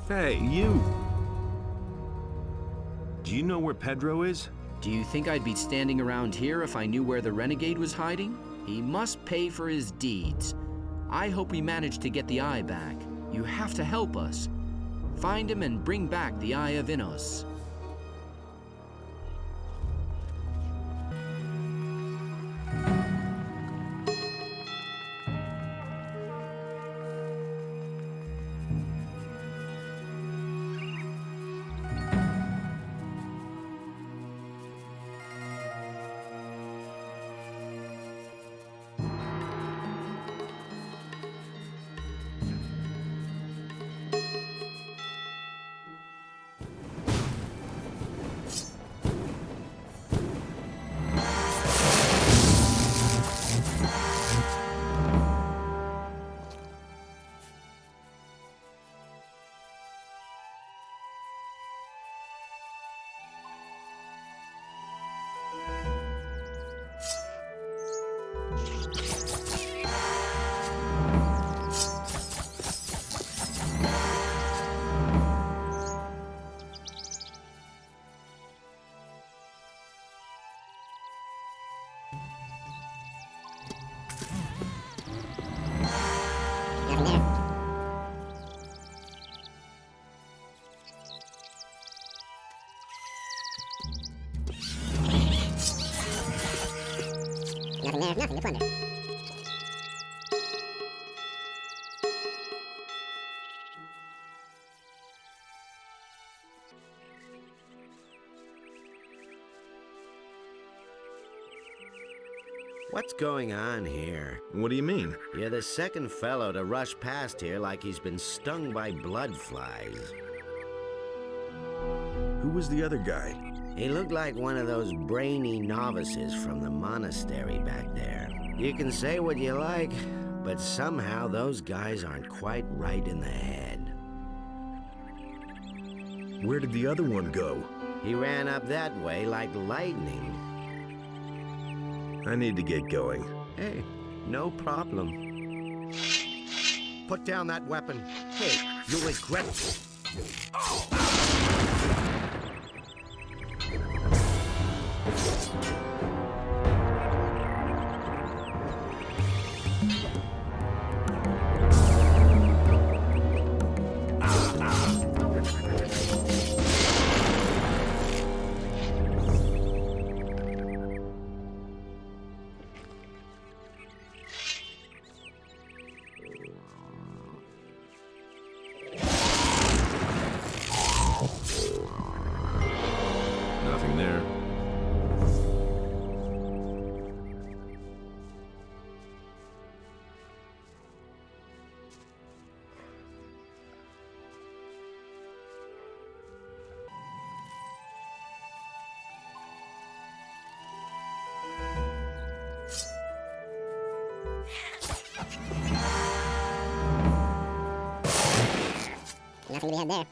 Hey, you! Do you know where Pedro is? Do you think I'd be standing around here if I knew where the renegade was hiding? He must pay for his deeds. I hope we manage to get the eye back. You have to help us. Find him and bring back the Eye of Innos. Nothing to plunder. What's going on here? What do you mean? You're the second fellow to rush past here like he's been stung by blood flies. Who was the other guy? He looked like one of those brainy novices from the monastery back there. You can say what you like, but somehow those guys aren't quite right in the head. Where did the other one go? He ran up that way like lightning. I need to get going. Hey, no problem. Put down that weapon. Hey, you'll regret it. Nothing there. Nothing to be had there.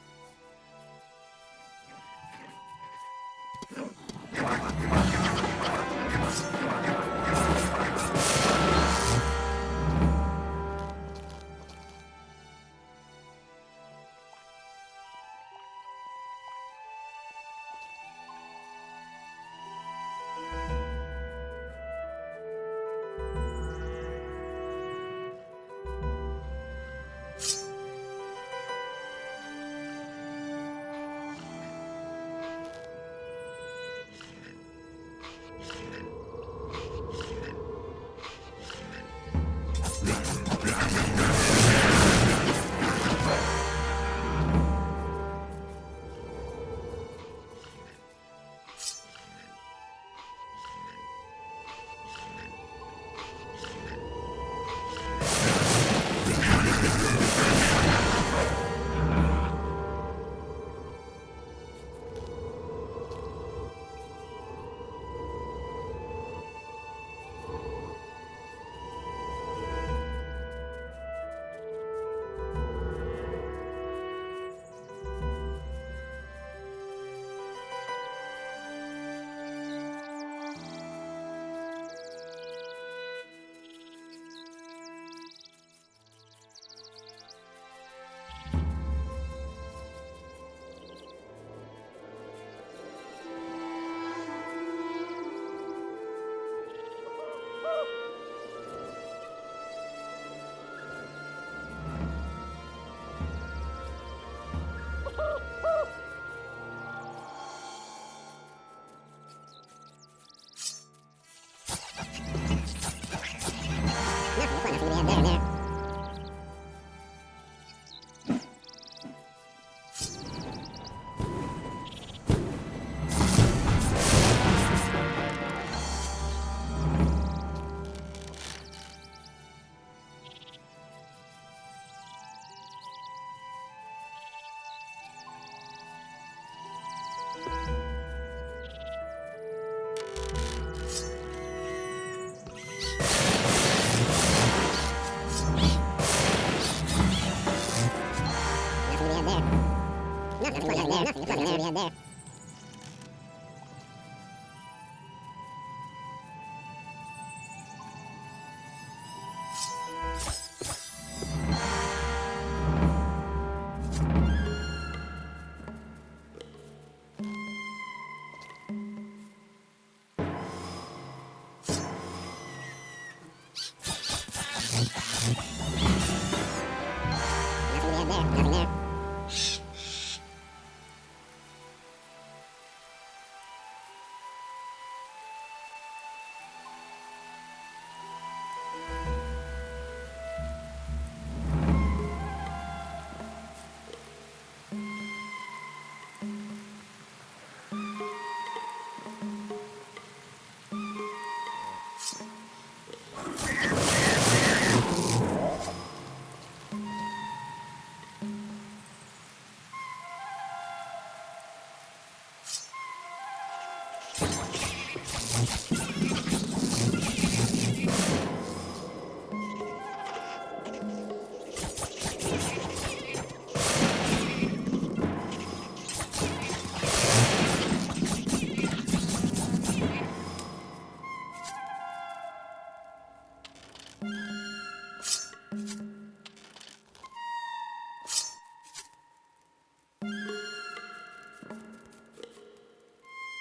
Nothing to plunder there. Nothing to plunder there.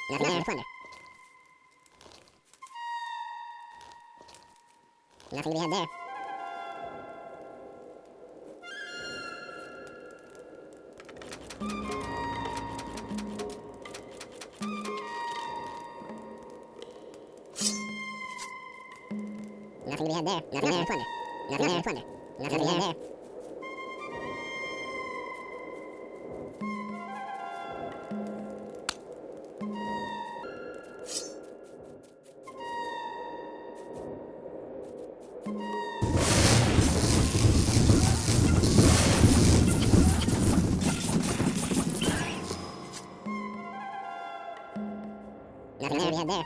Nothing there. Nothing to plunder. Nothing to be had there. Nothing to be had there. Nothing to plunder. Nothing to plunder. Nothing to be had there. Nothing to be had there.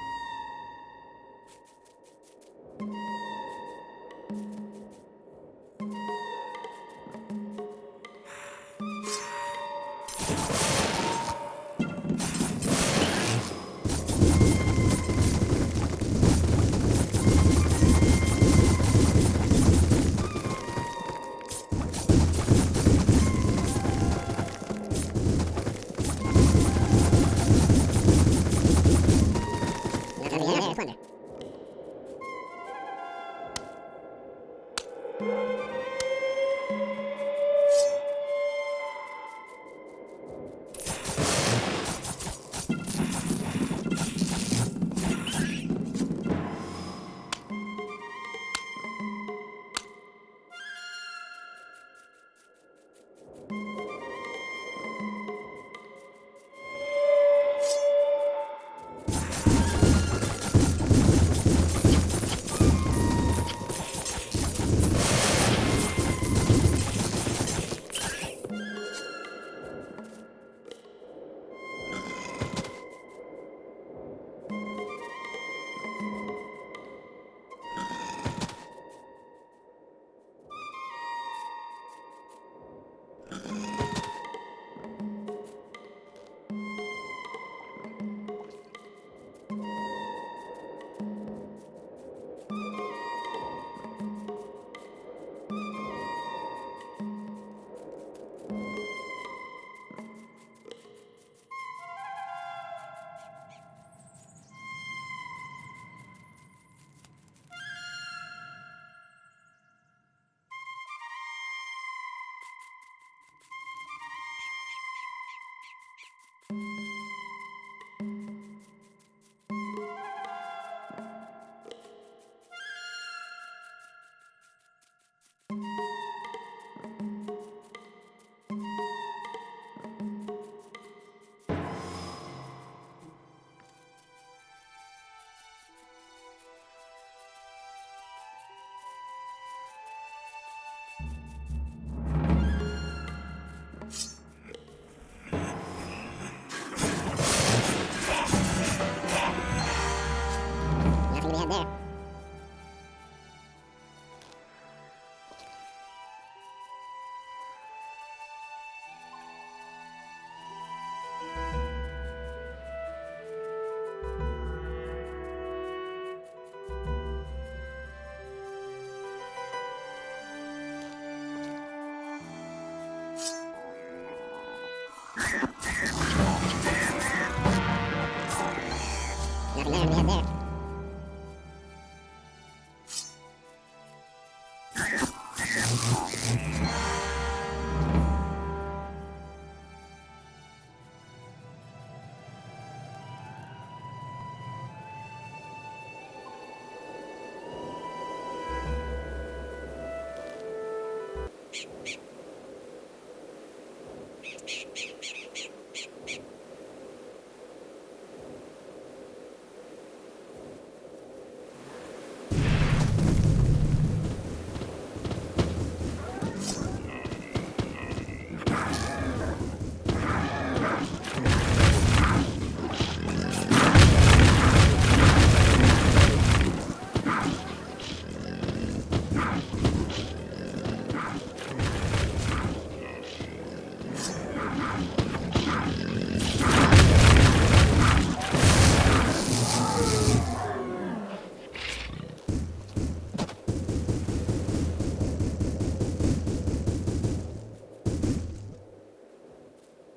Plunder.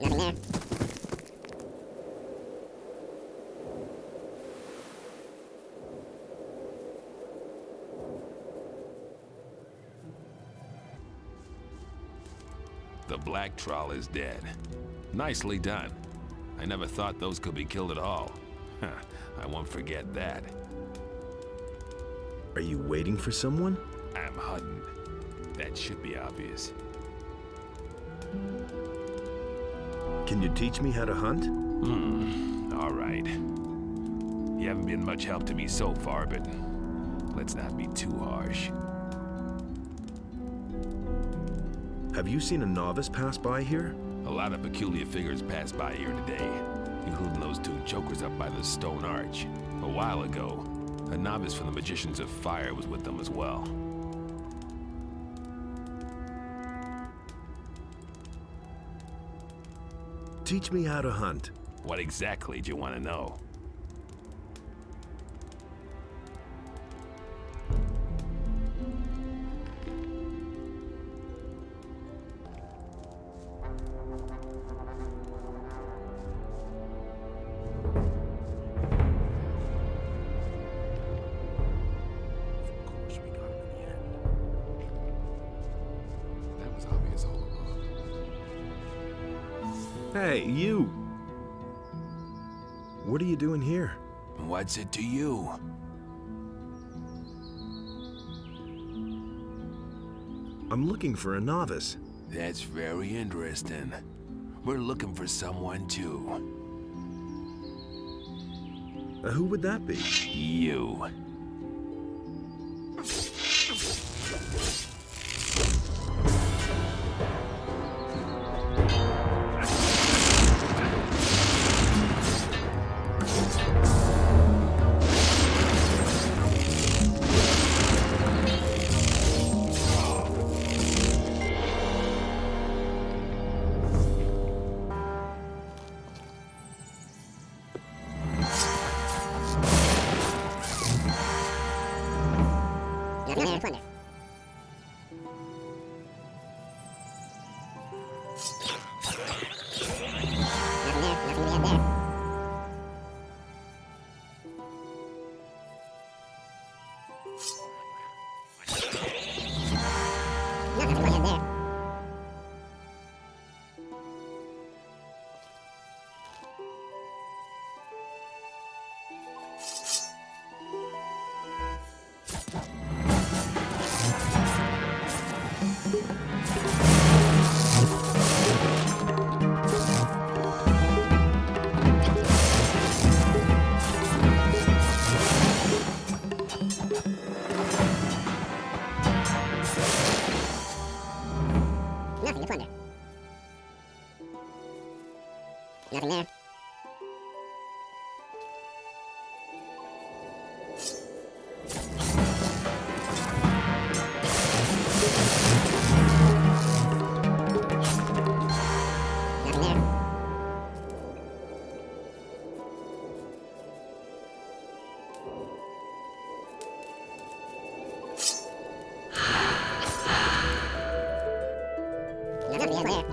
Nothing there. The black trawl is dead. Nicely done. I never thought those could be killed at all. I won't forget that. Are you waiting for someone? I'm hunting. That should be obvious. Can you teach me how to hunt? All right. You haven't been much help to me so far, but let's not be too harsh. Have you seen a novice pass by here? A lot of peculiar figures passed by here today, including those two chokers up by the stone arch. A while ago, a novice from the Magicians of Fire was with them as well. Teach me how to hunt. What exactly do you want to know? Hey, you! What are you doing here? What's it to you? I'm looking for a novice. That's very interesting. We're looking for someone too. Who would that be? You. Nothing there. Plunder. Nothing there. Nothing to be had there. Nothing to be had there. Nothing to plunder. Nothing there. Nothing there. Nothing to be had there.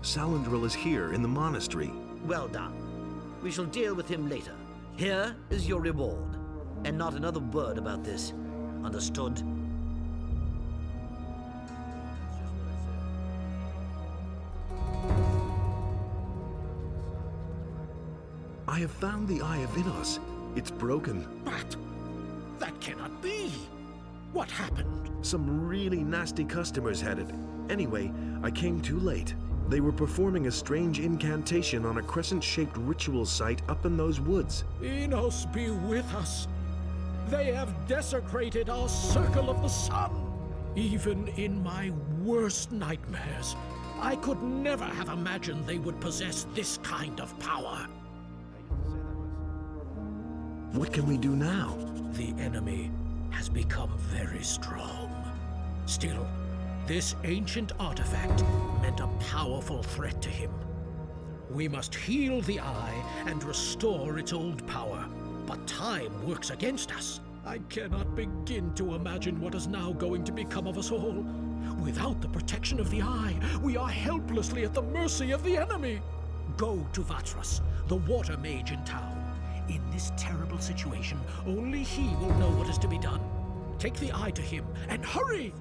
Salandril is here in the monastery. Well done. We shall deal with him later. Here is your reward. And not another word about this. Understood? I have found the Eye of Innos. It's broken. But that cannot be. What happened? Some really nasty customers had it. Anyway, I came too late. They were performing a strange incantation on a crescent-shaped ritual site up in those woods. Innos be with us. They have desecrated our circle of the sun. Even in my worst nightmares, I could never have imagined they would possess this kind of power. What can we do now? The enemy has become very strong. Still, this ancient artifact meant a powerful threat to him. We must heal the eye and restore its old power. But time works against us. I cannot begin to imagine what is now going to become of us all. Without the protection of the eye, we are helplessly at the mercy of the enemy. Go to Vatras, the water mage in town. In this terrible situation, only he will know what is to be done. Take the eye to him, and hurry!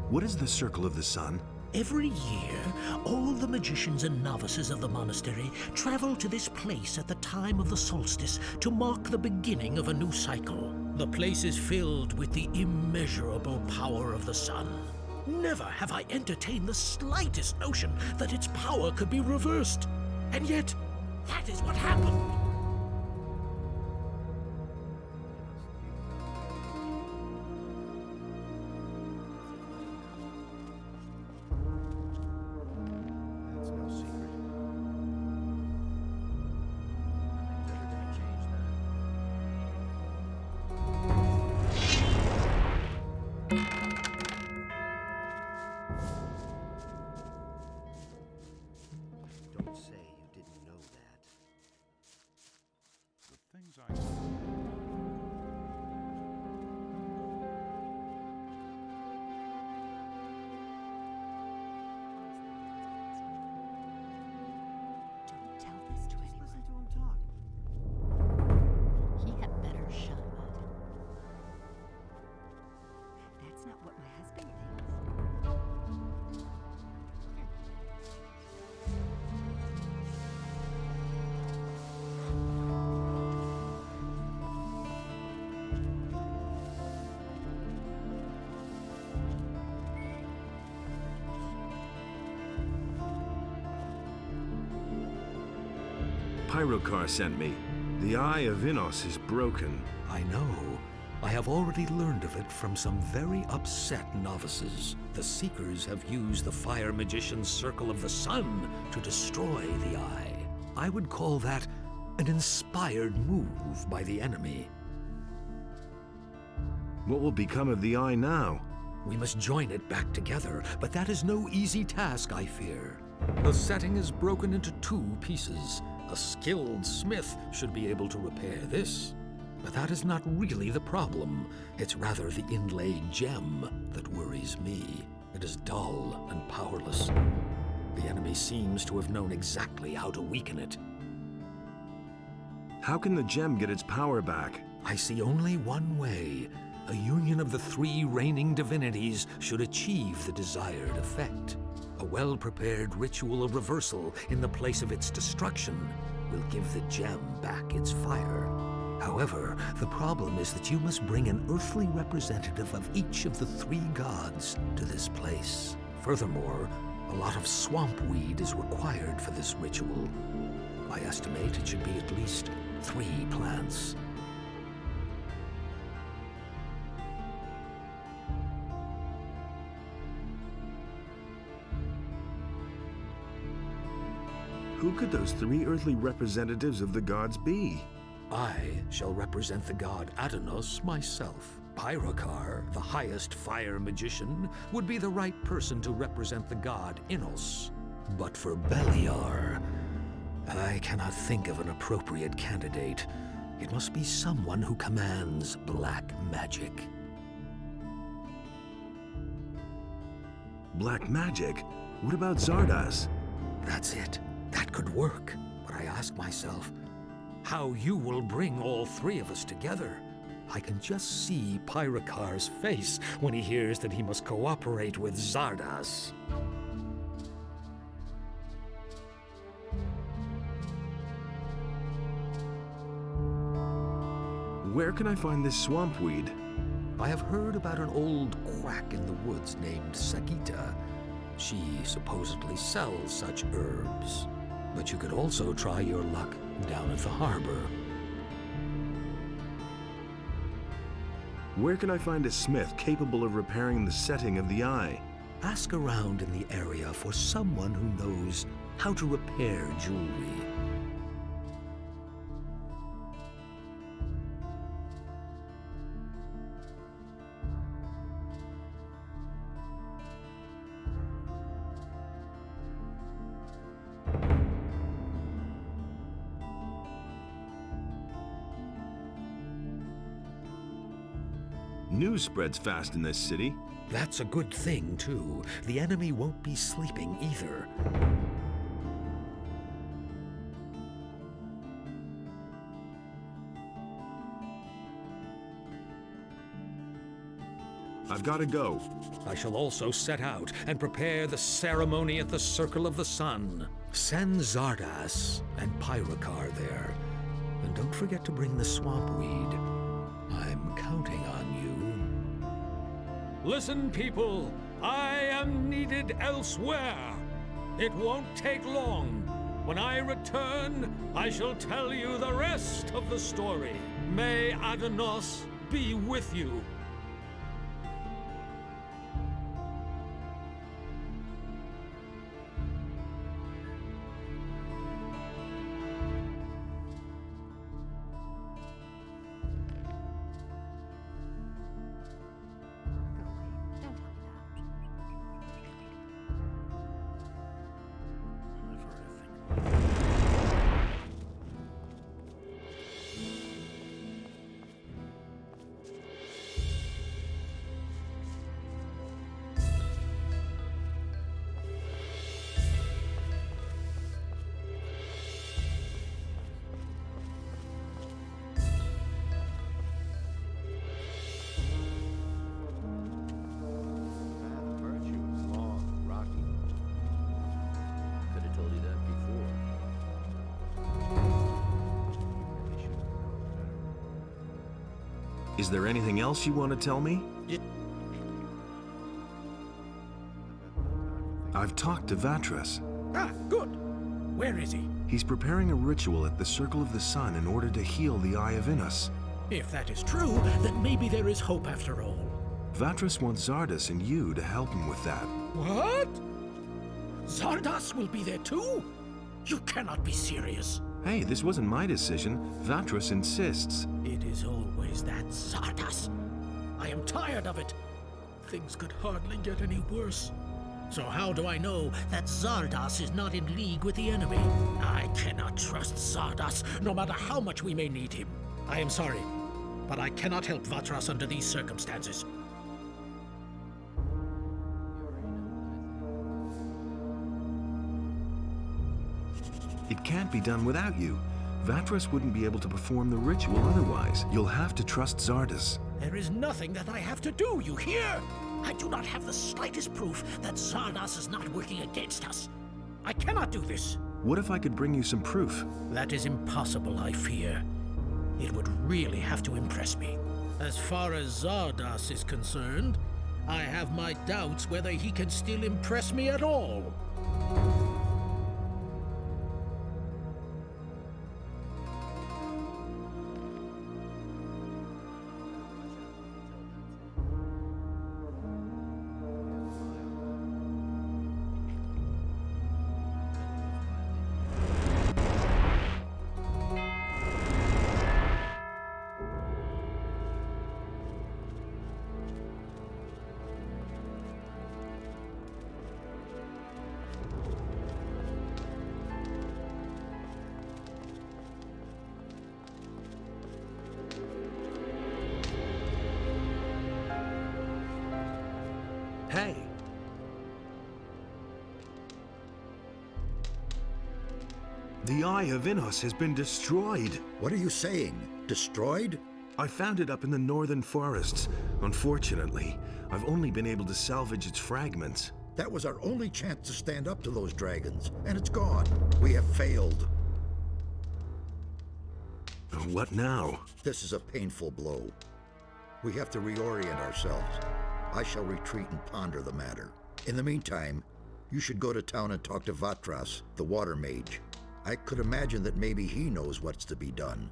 What is the Circle of the Sun? Every year, all the magicians and novices of the monastery travel to this place at the time of the solstice to mark the beginning of a new cycle. The place is filled with the immeasurable power of the sun. Never have I entertained the slightest notion that its power could be reversed. And yet, that is what happened. Don't say you didn't know that. The things I... Don't tell this to anyone. Listen to him talk. He had better shut up. That's not what my husband thinks. Pyrokar sent me. The Eye of Innos is broken. I know. I have already learned of it from some very upset novices. The Seekers have used the Fire Magician's Circle of the Sun to destroy the Eye. I would call that an inspired move by the enemy. What will become of the eye now? We must join it back together, but that is no easy task, I fear. The setting is broken into 2 pieces. A skilled smith should be able to repair this. But that is not really the problem. It's rather the inlaid gem that worries me. It is dull and powerless. The enemy seems to have known exactly how to weaken it. How can the gem get its power back? I see only one way. A union of the 3 reigning divinities should achieve the desired effect. A well-prepared ritual of reversal in the place of its destruction will give the gem back its fire. However, the problem is that you must bring an earthly representative of each of the 3 gods to this place. Furthermore, a lot of swamp weed is required for this ritual. I estimate it should be at least 3 plants. Who could those 3 earthly representatives of the gods be? I shall represent the god Innos myself. Pedrakhan, the highest fire magician, would be the right person to represent the god Innos. But for Beliar, I cannot think of an appropriate candidate. It must be someone who commands black magic. Black magic? What about Zardas? That's it. That could work. But I ask myself, how you will bring all 3 of us together? I can just see Pedrakhan's face when he hears that he must cooperate with Zardas. Where can I find this swamp weed? I have heard about an old quack in the woods named Sagita. She supposedly sells such herbs. But you could also try your luck down at the harbor. Where can I find a smith capable of repairing the setting of the eye? Ask around in the area for someone who knows how to repair jewelry. News spreads fast in this city. That's a good thing, too. The enemy won't be sleeping either. I've got to go. I shall also set out and prepare the ceremony at the Circle of the Sun. Send Zardas and Pedrakhan there. And don't forget to bring the swamp weed. I'm counting on you. Listen, people. I am needed elsewhere. It won't take long. When I return, I shall tell you the rest of the story. May Adonos be with you. Is there anything else you want to tell me? I've talked to Vatras. Ah, good. Where is he? He's preparing a ritual at the Circle of the Sun in order to heal the Eye of Innos. If that is true, then maybe there is hope after all. Vatras wants Zardas and you to help him with that. What? Zardas will be there too? You cannot be serious. Hey, this wasn't my decision. Vatras insists. It is always that Zardas. I am tired of it. Things could hardly get any worse. So how do I know that Zardas is not in league with the enemy? I cannot trust Zardas, no matter how much we may need him. I am sorry, but I cannot help Vatras under these circumstances. It can't be done without you. Vatras wouldn't be able to perform the ritual otherwise. You'll have to trust Zardas. There is nothing that I have to do, you hear? I do not have the slightest proof that Zardas is not working against us. I cannot do this. What if I could bring you some proof? That is impossible, I fear. It would really have to impress me. As far as Zardas is concerned, I have my doubts whether he can still impress me at all. Hey! The Eye of Innos has been destroyed. What are you saying? Destroyed? I found it up in the northern forests. Unfortunately, I've only been able to salvage its fragments. That was our only chance to stand up to those dragons, and it's gone. We have failed. What now? This is a painful blow. We have to reorient ourselves. I shall retreat and ponder the matter. In the meantime, you should go to town and talk to Vatras, the water mage. I could imagine that maybe he knows what's to be done.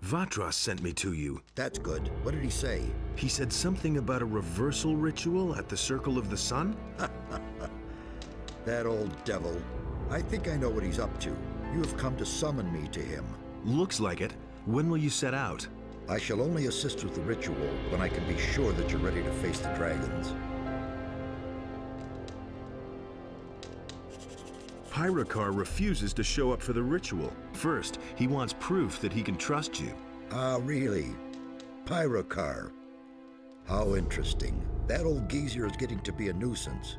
Vatras sent me to you. That's good. What did he say? He said something about a reversal ritual at the Circle of the Sun? That old devil. I think I know what he's up to. You have come to summon me to him. Looks like it. When will you set out? I shall only assist with the ritual when I can be sure that you're ready to face the dragons. Pedrakhan refuses to show up for the ritual. First, he wants proof that he can trust you. Ah, really? Pedrakhan. How interesting. That old geezer is getting to be a nuisance.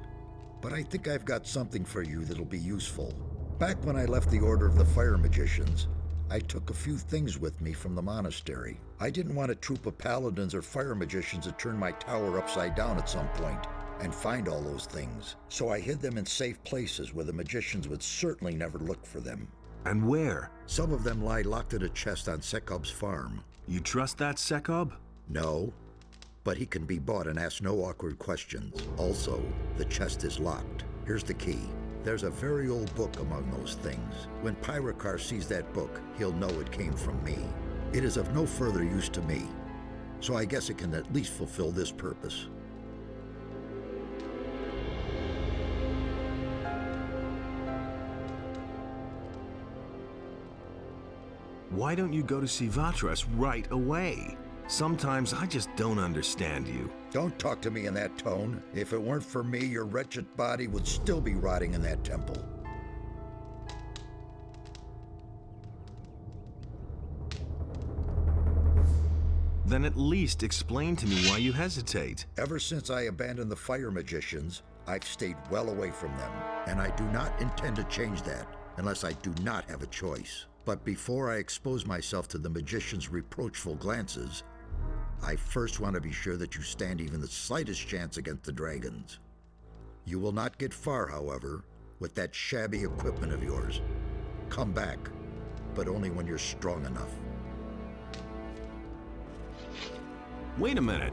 But I think I've got something for you that'll be useful. Back when I left the Order of the Fire Magicians, I took a few things with me from the monastery. I didn't want a troop of paladins or fire magicians to turn my tower upside down at some point and find all those things. So I hid them in safe places where the magicians would certainly never look for them. And where? Some of them lie locked in a chest on Sekob's farm. You trust that Sekob? No, but he can be bought and ask no awkward questions. Also, the chest is locked. Here's the key. There's a very old book among those things. When Pedrakhan sees that book, he'll know it came from me. It is of no further use to me, so I guess it can at least fulfill this purpose. Why don't you go to see Vatras right away? Sometimes I just don't understand you. Don't talk to me in that tone. If it weren't for me, your wretched body would still be rotting in that temple. Then at least explain to me why you hesitate. Ever since I abandoned the fire magicians, I've stayed well away from them, and I do not intend to change that unless I do not have a choice. But before I expose myself to the magicians' reproachful glances, I first want to be sure that you stand even the slightest chance against the dragons. You will not get far, however, with that shabby equipment of yours. Come back, but only when you're strong enough. Wait a minute.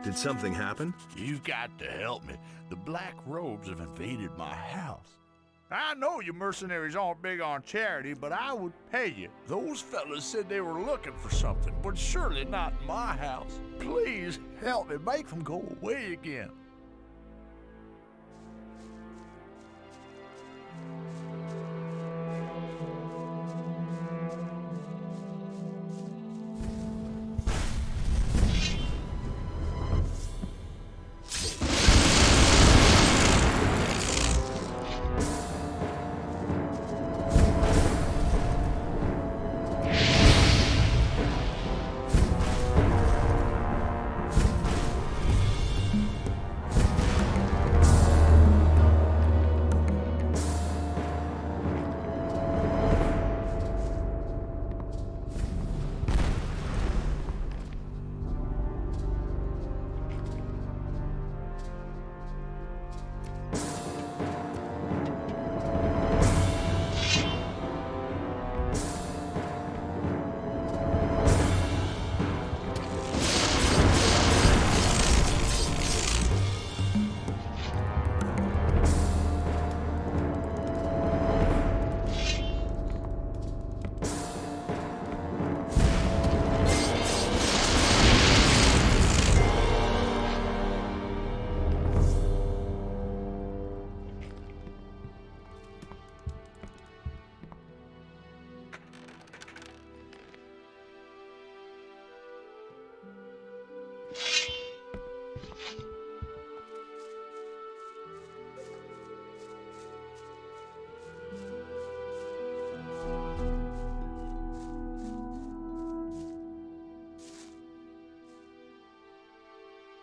Did something happen? You've got to help me. The Black Robes have invaded my house. I know you mercenaries aren't big on charity, but I would pay you. Those fellas said they were looking for something, but surely not in my house. Please help me make them go away again.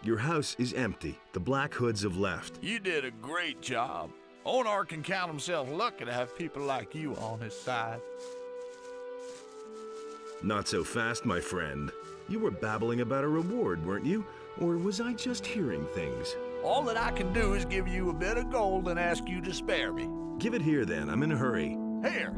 Your house is empty. The Black Hoods have left. You did a great job. Onar can count himself lucky to have people like you on his side. Not so fast, my friend. You were babbling about a reward, weren't you? Or was I just hearing things? All that I can do is give you a bit of gold and ask you to spare me. Give it here, then. I'm in a hurry. Here.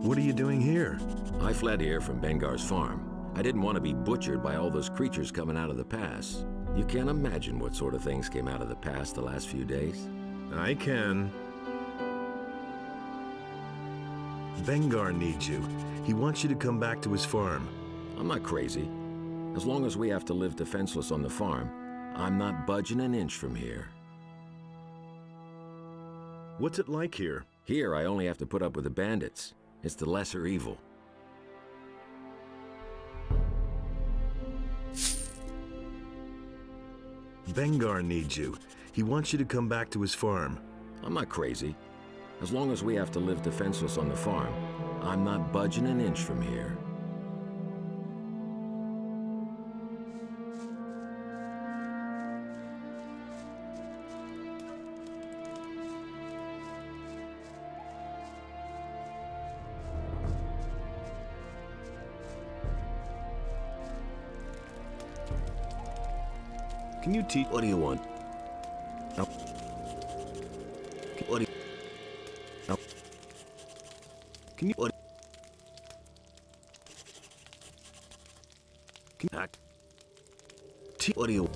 What are you doing here? I fled here from Bengar's farm. I didn't want to be butchered by all those creatures coming out of the pass. You can't imagine what sort of things came out of the pass the last few days. I can. Bengar needs you. He wants you to come back to his farm. I'm not crazy. As long as we have to live defenseless on the farm, I'm not budging an inch from here. What's it like here? Here, I only have to put up with the bandits. It's the lesser evil. Bengar needs you. He wants you to come back to his farm. I'm not crazy. As long as we have to live defenseless on the farm, I'm not budging an inch from here. Can you teach? What do you want? No. What do you... No. Can you? What? Can you? What do you...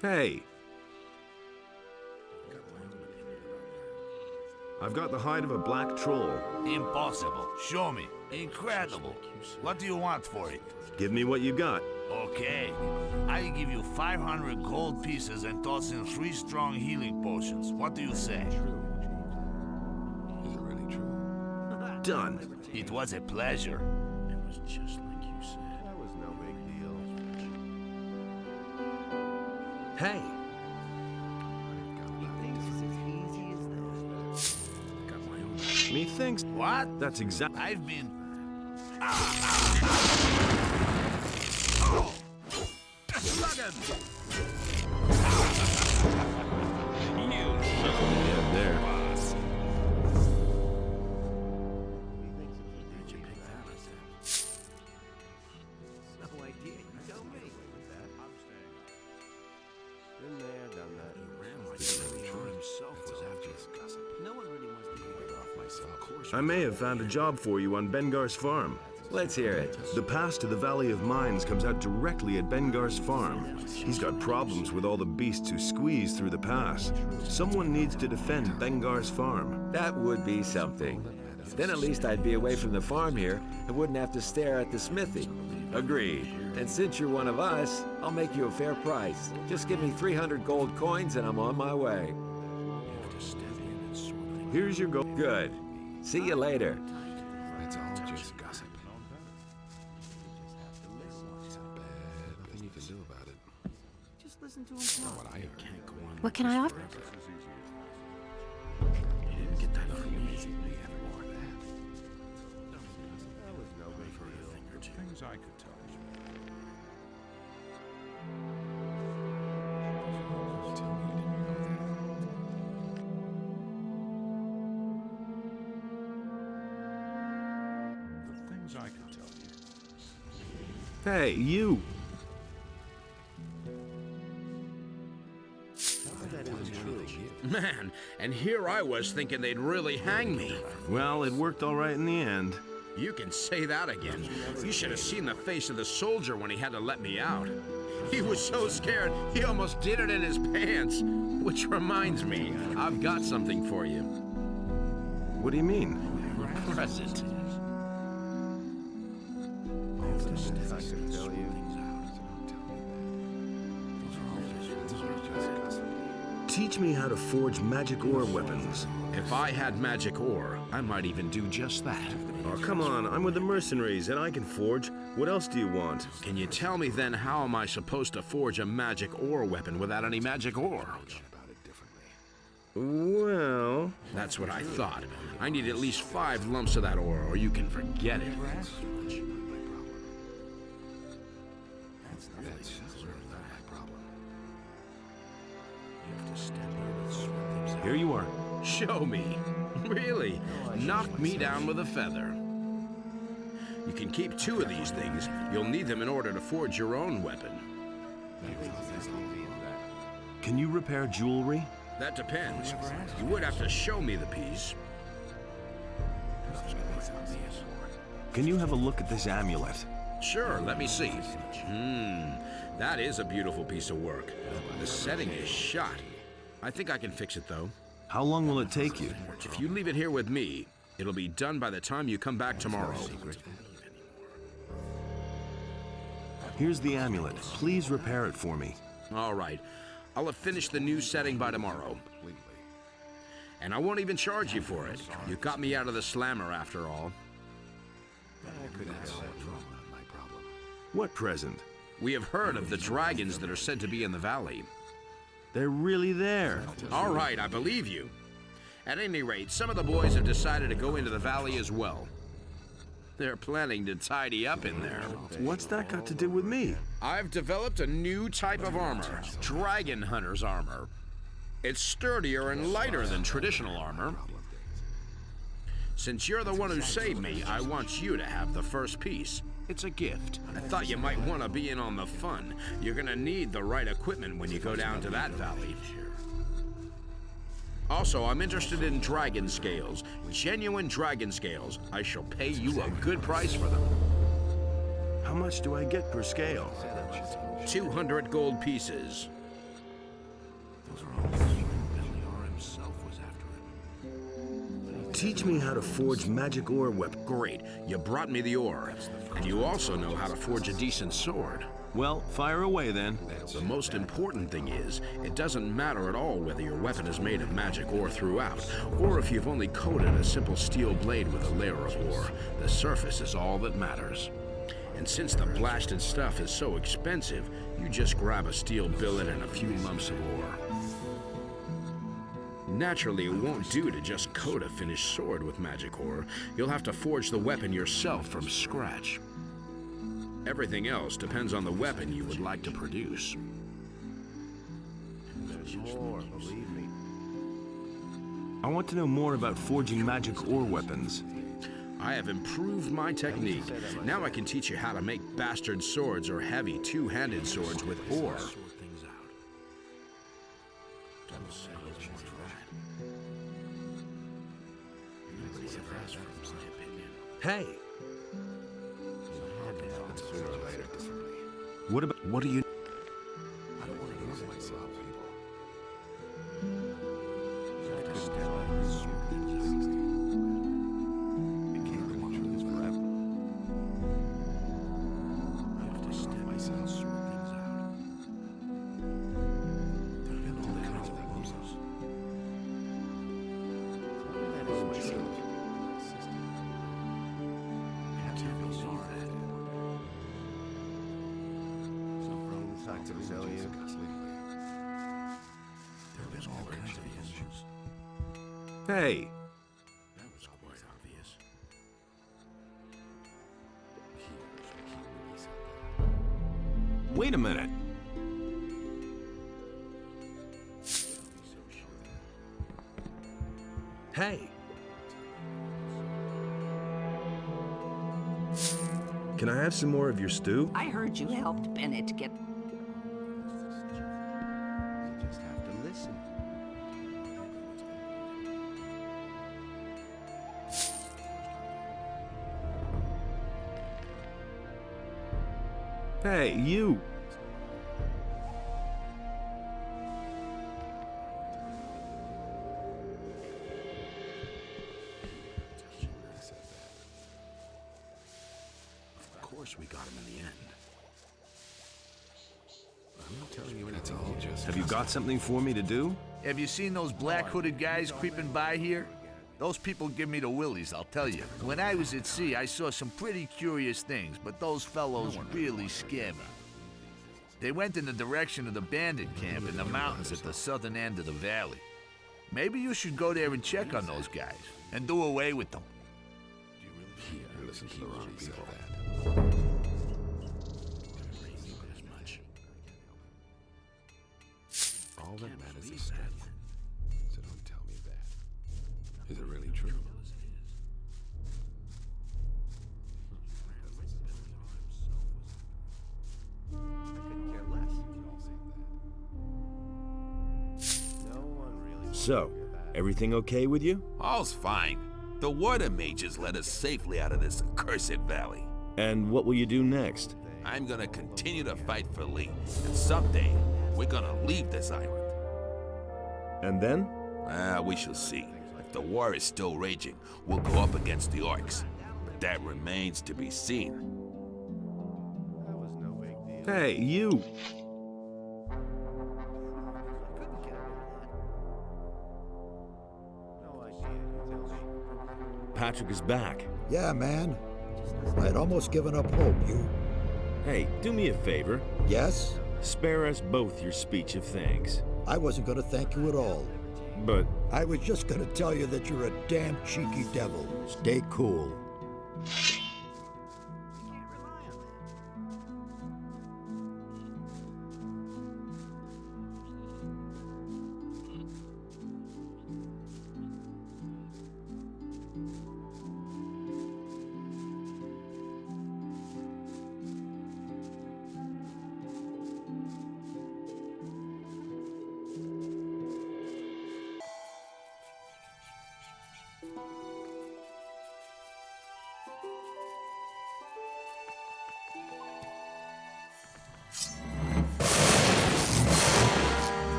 Hey! I've got the hide of a black troll. Impossible. Show me. Incredible. What do you want for it? Give me what you got. Okay. I give you 500 gold pieces and toss in 3 strong healing potions. What do you say? Is it really true? Done. It was a pleasure. It was just like you said. That was no big deal. Hey! Methinks. What? That's exactly. I've been... Slug him! Yeah, there. No idea. You tell me. Been there, done that. He ran like Pedro himself was after his gossip. No one really wants to hear it off myself. Of course. I may have found a job for you on Bengar's farm. Let's hear it. The pass to the Valley of Mines comes out directly at Bengar's farm. He's got problems with all the beasts who squeeze through the pass. Someone needs to defend Bengar's farm. That would be something. Then at least I'd be away from the farm here and wouldn't have to stare at the smithy. Agreed. And since you're one of us, I'll make you a fair price. Just give me 300 gold coins and I'm on my way. Here's your gold. Good. See you later. That's all just gossip. Nothing you can do about it. Just listen to him Not talk. what I heard. What can I offer? You didn't get that from me. That was no big deal. Things I could tell you. Tell me you didn't know that. The things I could tell you. Hey, you! Man, and here I was thinking they'd really hang me. Well, it worked all right in the end. You can say that again. You should have seen the face of the soldier when he had to let me out. He was so scared, he almost did it in his pants. Which reminds me, I've got something for you. What do you mean? A present. I could tell you. Teach me how to forge magic ore weapons. If I had magic ore, I might even do just that. Oh, come on, I'm with the mercenaries and I can forge. What else do you want? Can you tell me then how am I supposed to forge a magic ore weapon without any magic ore? Well... That's what I thought. I need at least 5 lumps of that ore, or you can forget it. Here you are. Show me. Really? Knock me down with a feather. You can keep 2 of these things. You'll need them in order to forge your own weapon. Can you repair jewelry? That depends. You would have to show me the piece. Can you have a look at this amulet? Sure, let me see. That is a beautiful piece of work. The setting is shot. I think I can fix it, though. How long will it take you? If you leave it here with me, it'll be done by the time you come back tomorrow. Here's the amulet. Please repair it for me. All right. I'll have finished the new setting by tomorrow. And I won't even charge you for it. You got me out of the slammer after all. What present? We have heard of the dragons that are said to be in the valley. They're really there. All right, I believe you. At any rate, some of the boys have decided to go into the valley as well. They're planning to tidy up in there. What's that got to do with me? I've developed a new type of armor, Dragon Hunter's armor. It's sturdier and lighter than traditional armor. Since you're the one who saved me, I want you to have the first piece. It's a gift. I thought you might want to be in on the fun. You're gonna need the right equipment when you go down to that valley. Also, I'm interested in dragon scales. Genuine dragon scales. I shall pay you a good price for them. How much do I get per scale? 200 gold pieces. Teach me how to forge magic ore weapons. Great. You brought me the ore. And you also know how to forge a decent sword. Well, fire away then. The most important thing is, it doesn't matter at all whether your weapon is made of magic ore throughout, or if you've only coated a simple steel blade with a layer of ore. The surface is all that matters. And since the blasted stuff is so expensive, you just grab a steel billet and a few lumps of ore. Naturally, it won't do to just coat a finished sword with magic ore. You'll have to forge the weapon yourself from scratch. Everything else depends on the weapon you would like to produce. I want to know more about forging magic ore weapons. I have improved my technique. Now I can teach you how to make bastard swords or heavy two-handed swords with ore. Hey! What do you... I don't want to lose myself, Hey! That was quite obvious. Wait a minute. Hey! Can I have some more of your stew? I heard you helped Bennett get... You just have to listen. Hey, you! Of course we got him in the end. I'm not telling you anything. That's all just... Have you got something for me to do? Have you seen those black hooded guys creeping by here? Those people give me the willies, I'll tell you. When I was at sea, I saw some pretty curious things, but those fellows really scared me. They went in the direction of the bandit camp in the mountains at the southern end of the valley. Maybe you should go there and check on those guys, and do away with them. You listen to the wrong people. All that matters is strength. So don't tell me that. Is it really true? So, everything okay with you? All's fine. The water mages led us safely out of this accursed valley. And what will you do next? I'm gonna continue to fight for Lee, and someday we're gonna leave this island. And then? We shall see. If the war is still raging, we'll go up against the orcs. But that remains to be seen. Hey, you! Patrick is back. Yeah, man. I'd almost given up hope. You... Hey, do me a favor. Yes? Spare us both your speech of thanks. I wasn't going to thank you at all. But... I was just going to tell you that you're a damn cheeky devil. Stay cool.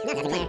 Nothing there.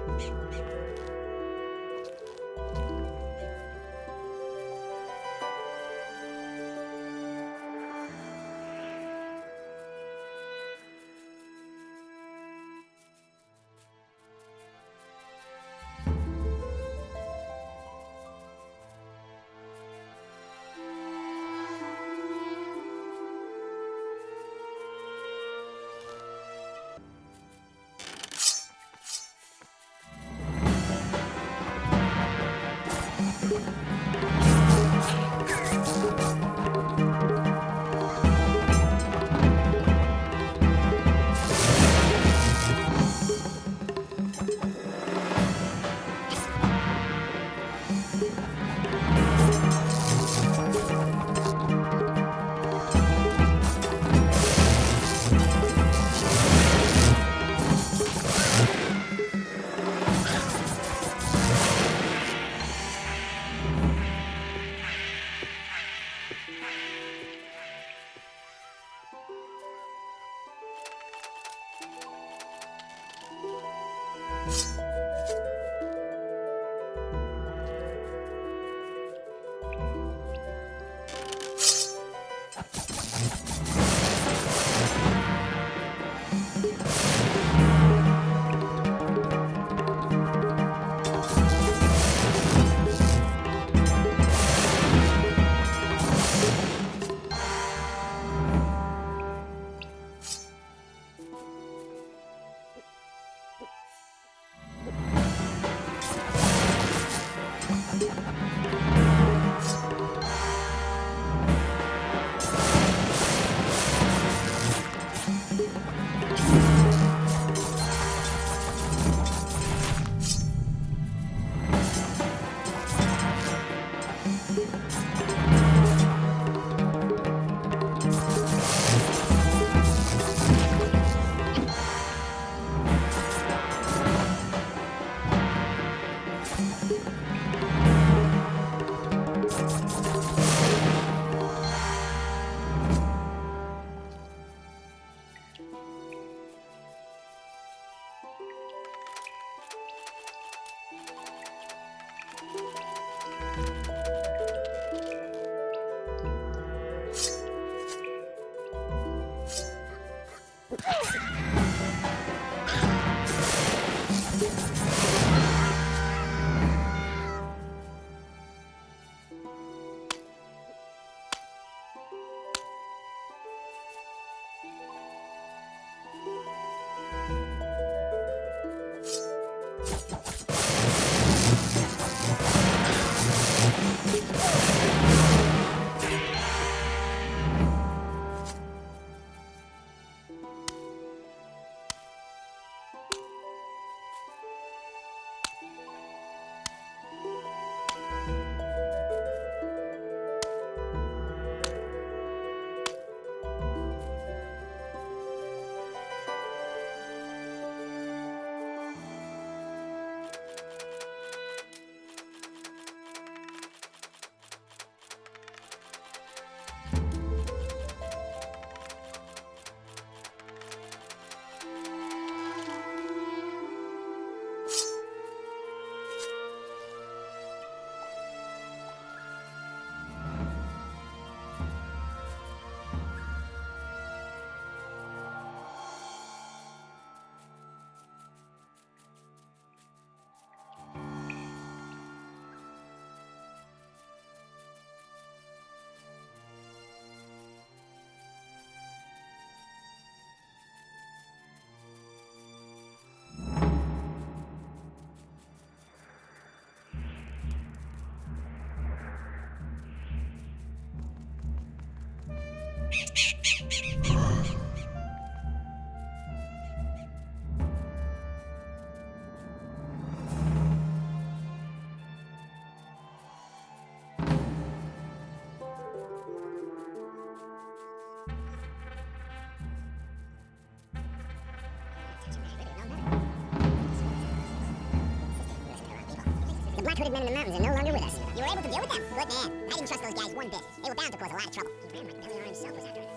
black-hooded men in the mountains are no longer with us. You were able to deal with them? Good man. I didn't trust those guys one bit. They were bound to cause a lot of trouble. He ran like Belly Arm himself was after him.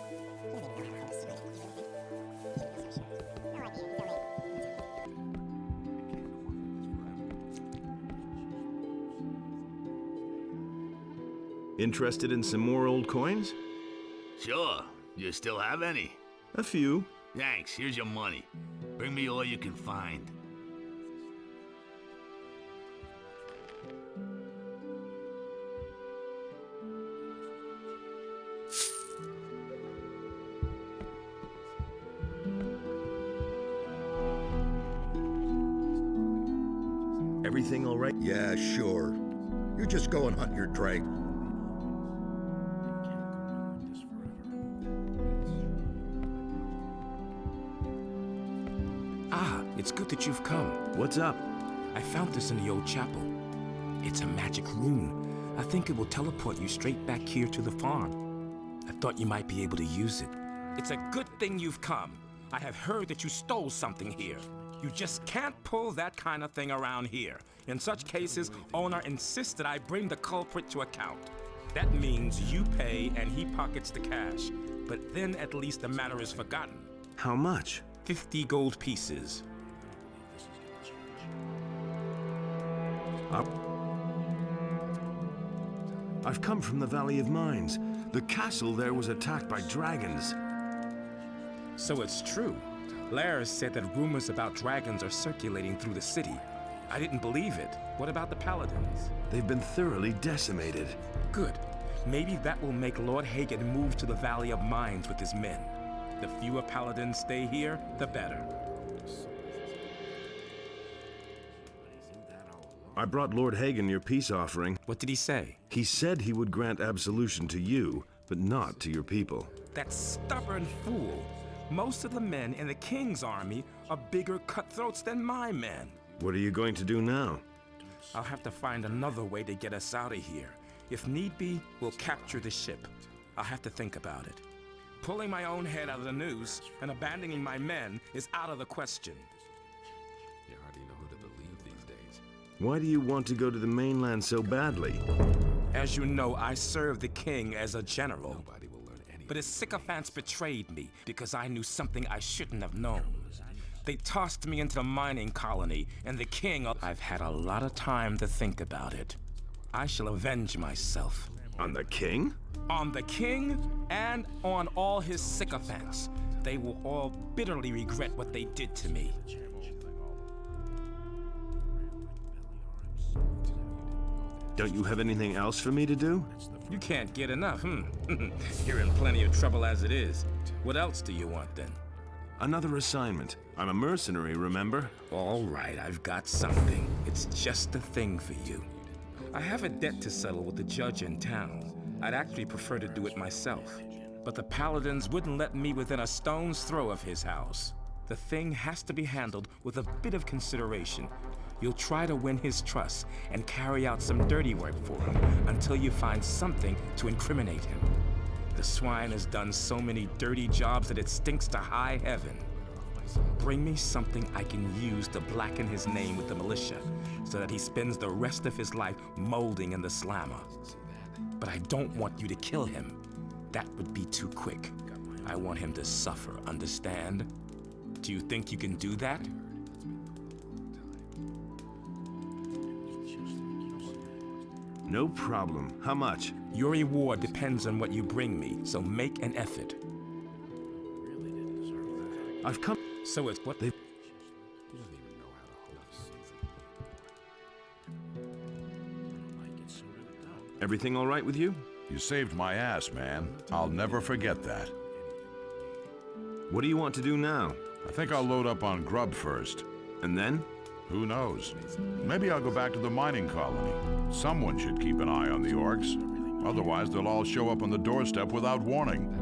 He doesn't even know how to hold a sword. No idea. He's only... Interested in some more old coins? Sure. You still have any? A few. Thanks. Here's your money. Bring me all you can find. Everything all right? Yeah, sure. You just go and hunt your dragon. Ah, it's good that you've come. What's up? I found this in the old chapel. It's a magic rune. I think it will teleport you straight back here to the farm. I thought you might be able to use it. It's a good thing you've come. I have heard that you stole something here. You just can't pull that kind of thing around here. In such cases, owner insists that I bring the culprit to account. That means you pay and he pockets the cash. But then at least the matter is forgotten. How much? 50 gold pieces. I've come from the Valley of Mines. The castle there was attacked by dragons. So it's true. Lars said that rumors about dragons are circulating through the city. I didn't believe it. What about the paladins? They've been thoroughly decimated. Good. Maybe that will make Lord Hagen move to the Valley of Mines with his men. The fewer paladins stay here, the better. I brought Lord Hagen your peace offering. What did he say? He said he would grant absolution to you, but not to your people. That stubborn fool. Most of the men in the king's army are bigger cutthroats than my men. What are you going to do now? I'll have to find another way to get us out of here. If need be, we'll capture the ship. I'll have to think about it. Pulling my own head out of the noose and abandoning my men is out of the question. You hardly know who to believe these days. Why do you want to go to the mainland so badly? As you know, I served the king as a general. Nobody will learn anything. But his sycophants betrayed me because I knew something I shouldn't have known. They tossed me into the mining colony, and the king... I've had a lot of time to think about it. I shall avenge myself. On the king? On the king and on all his sycophants. They will all bitterly regret what they did to me. Don't you have anything else for me to do? You can't get enough, You're in plenty of trouble as it is. What else do you want, then? Another assignment. I'm a mercenary, remember? All right, I've got something. It's just the thing for you. I have a debt to settle with the judge in town. I'd actually prefer to do it myself. But the paladins wouldn't let me within a stone's throw of his house. The thing has to be handled with a bit of consideration. You'll try to win his trust and carry out some dirty work for him until you find something to incriminate him. The swine has done so many dirty jobs that it stinks to high heaven. Bring me something I can use to blacken his name with the militia so that he spends the rest of his life molding in the slammer. But I don't want you to kill him. That would be too quick. I want him to suffer, understand? Do you think you can do that? No problem. How much? Your reward depends on what you bring me, so make an effort. I've come... So it's what they... Everything all right with you? You saved my ass, man. I'll never forget that. What do you want to do now? I think I'll load up on grub first. And then? Who knows? Maybe I'll go back to the mining colony. Someone should keep an eye on the orcs. Otherwise, they'll all show up on the doorstep without warning.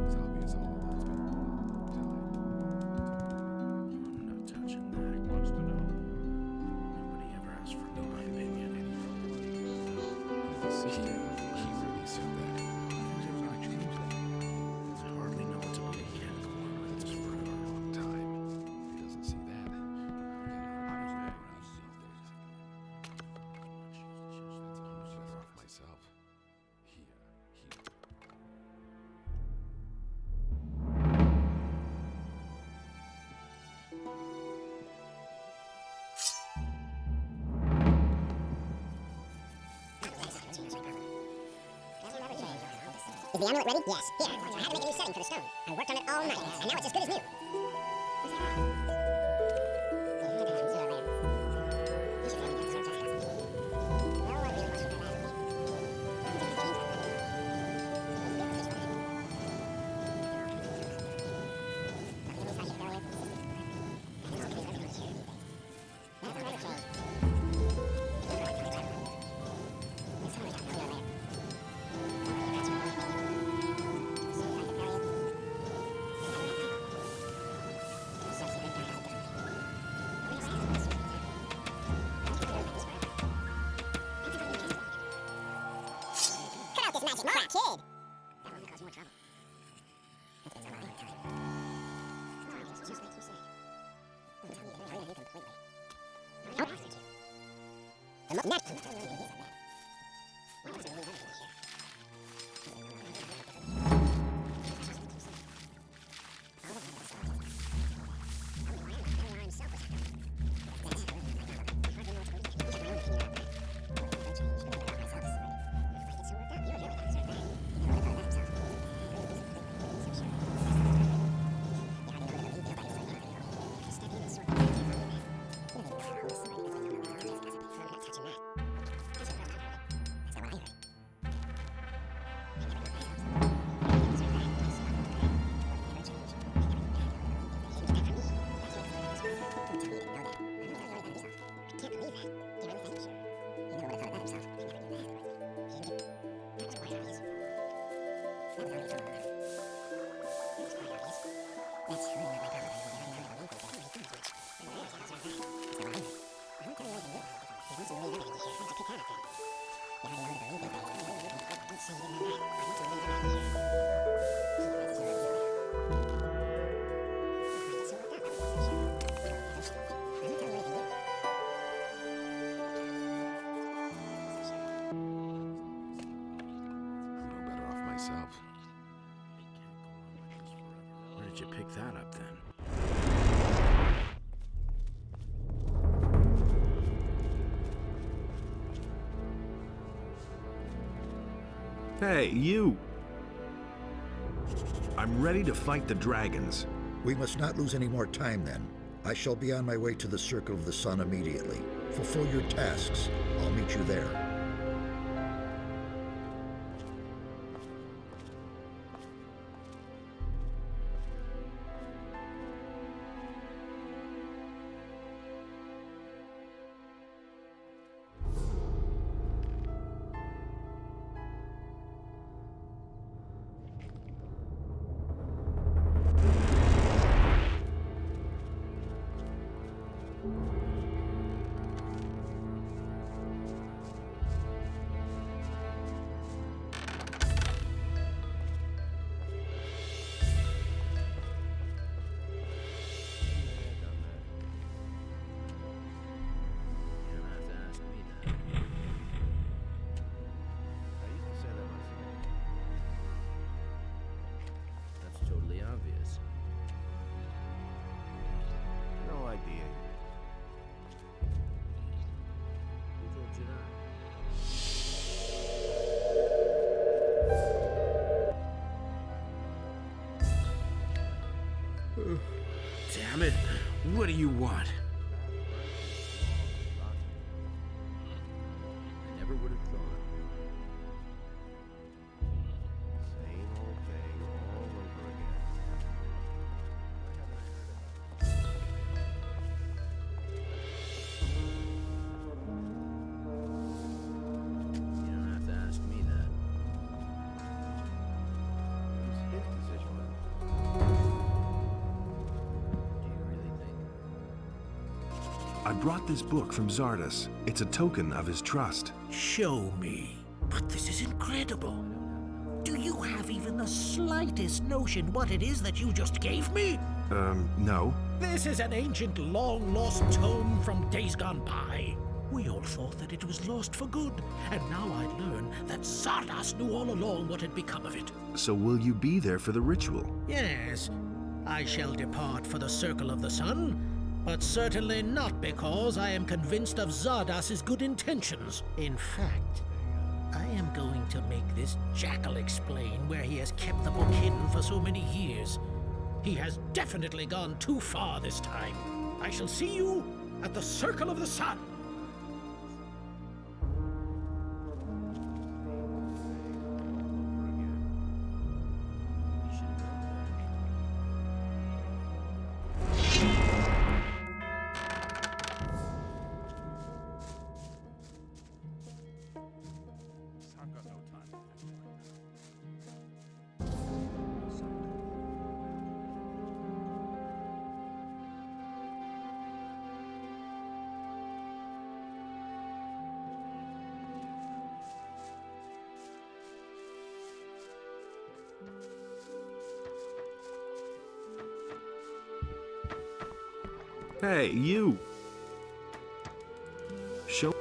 Is the amulet ready? Yes. Here, I had to make a new setting for the stone. I worked on it all night, and now it's as good as new. Smart kid! That will cause more trouble. That's a lot of time. No, it's just like you said. Don't tell me you're going to hurt completely. I don't have to. The next one. Why does it leave everything here? Where did you pick that up, then? Hey, you! I'm ready to fight the dragons. We must not lose any more time then. I shall be on my way to the Circle of the Sun immediately. Fulfill your tasks. I'll meet you there. Damn it. What do you want? I never would have thought. Same old thing all over again. You don't have to ask me that. It was his decision. I brought this book from Zardas. It's a token of his trust. Show me. But this is incredible. Do you have even the slightest notion what it is that you just gave me? No. This is an ancient, long-lost tome from days gone by. We all thought that it was lost for good, and now I learn that Zardas knew all along what had become of it. So will you be there for the ritual? Yes, I shall depart for the Circle of the Sun, but certainly not because I am convinced of Zardas's good intentions. In fact, I am going to make this jackal explain where he has kept the book hidden for so many years. He has definitely gone too far this time. I shall see you at the Circle of the Sun. Hey, you! Show...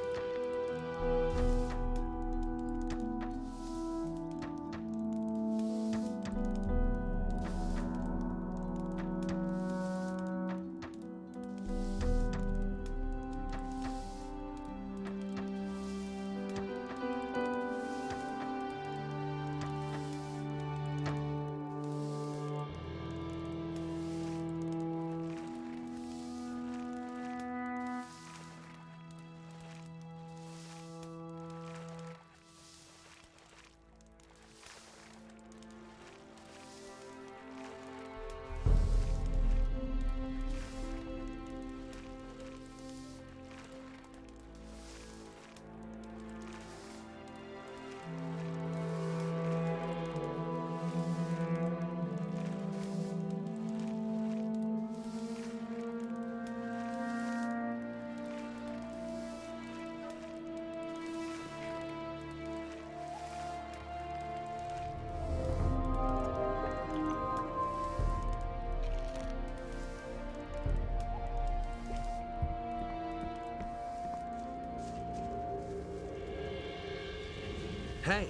Hey!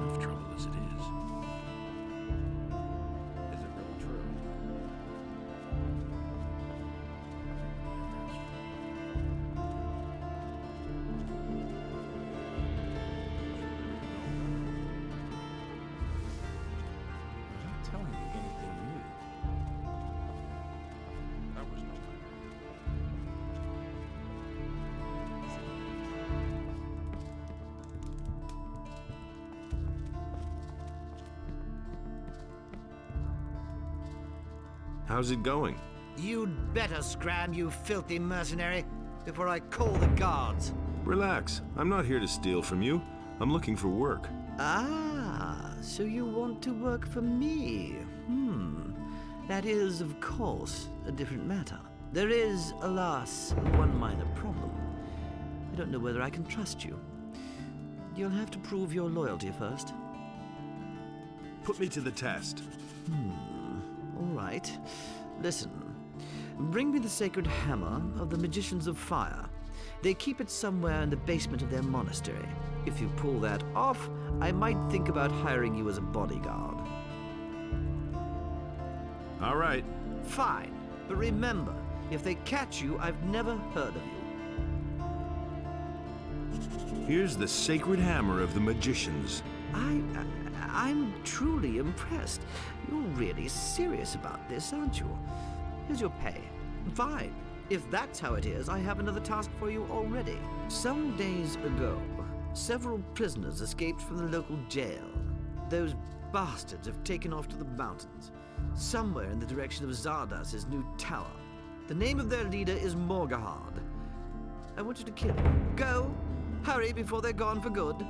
Enough trouble as it is. How's it going? You'd better scram, you filthy mercenary, before I call the guards. Relax. I'm not here to steal from you. I'm looking for work. Ah, so you want to work for me? That is, of course, a different matter. There is, alas, one minor problem. I don't know whether I can trust you. You'll have to prove your loyalty first. Put me to the test. All right. Listen. Bring me the sacred hammer of the Magicians of Fire. They keep it somewhere in the basement of their monastery. If you pull that off, I might think about hiring you as a bodyguard. All right. Fine. But remember, if they catch you, I've never heard of you. Here's the sacred hammer of the magicians. I'm truly impressed. You're really serious about this, aren't you? Here's your pay. Fine. If that's how it is, I have another task for you already. Some days ago, several prisoners escaped from the local jail. Those bastards have taken off to the mountains, somewhere in the direction of Zardas's new tower. The name of their leader is Morgahard. I want you to kill him. Go! Hurry before they're gone for good.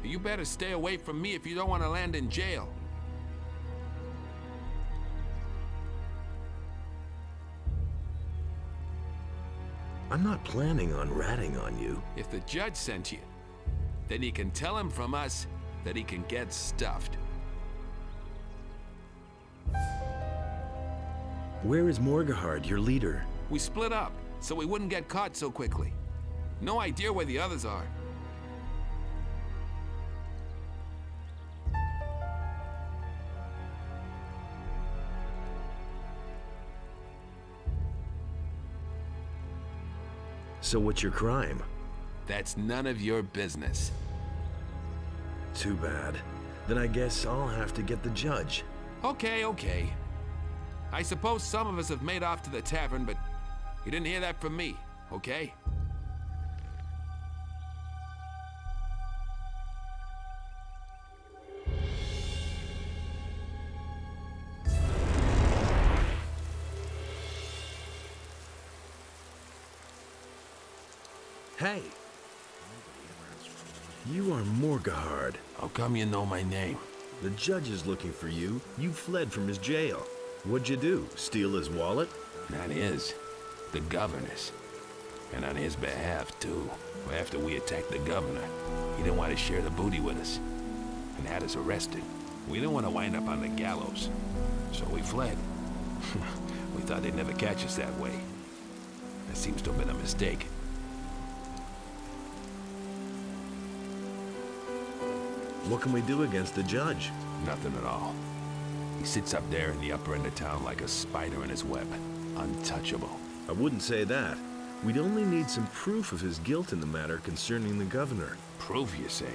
You better stay away from me if you don't want to land in jail. I'm not planning on ratting on you. If the judge sent you, then you can tell him from us that he can get stuffed. Where is Morgahard, your leader? We split up, so we wouldn't get caught so quickly. No idea where the others are. So what's your crime? That's none of your business. Too bad. Then I guess I'll have to get the judge. Okay. I suppose some of us have made off to the tavern, but you didn't hear that from me, okay? Hey! You are Morgahard. How come you know my name? The judge is looking for you. You fled from his jail. What'd you do? Steal his wallet? Not his. The governor's. And on his behalf, too. After we attacked the governor, he didn't want to share the booty with us. And had us arrested. We didn't want to wind up on the gallows. So we fled. We thought they'd never catch us that way. That seems to have been a mistake. What can we do against the judge? Nothing at all. He sits up there in the upper end of town like a spider in his web. Untouchable. I wouldn't say that. We'd only need some proof of his guilt in the matter concerning the governor. Proof, you say?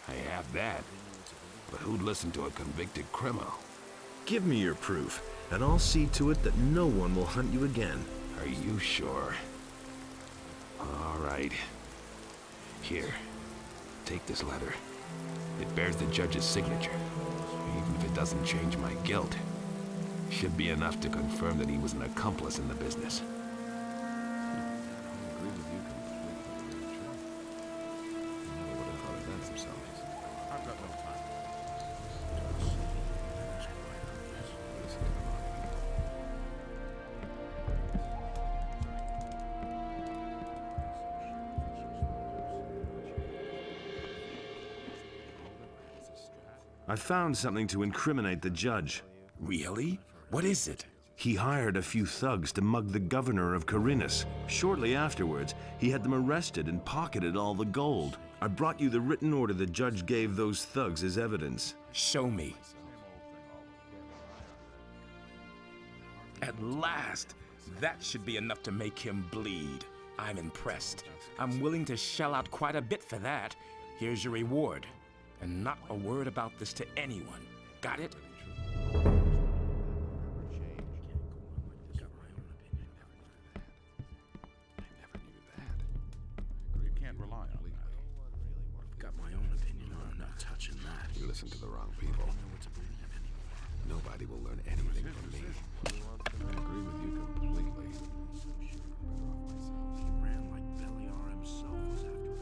I have that. But who'd listen to a convicted criminal? Give me your proof, and I'll see to it that no one will hunt you again. Are you sure? All right. Here, take this letter. It bears the judge's signature. Even if it doesn't change my guilt, should be enough to confirm that he was an accomplice in the business. I found something to incriminate the judge. Really? What is it? He hired a few thugs to mug the governor of Khorinis. Shortly afterwards, he had them arrested and pocketed all the gold. I brought you the written order the judge gave those thugs as evidence. Show me. At last! That should be enough to make him bleed. I'm impressed. I'm willing to shell out quite a bit for that. Here's your reward. And not a word about this to anyone. Got it? You can't rely on that. Got my own opinion. I'm not touching that. You listen to the wrong people. Nobody will learn anything from me. I agree with you completely. He ran like Beliar himself was after him.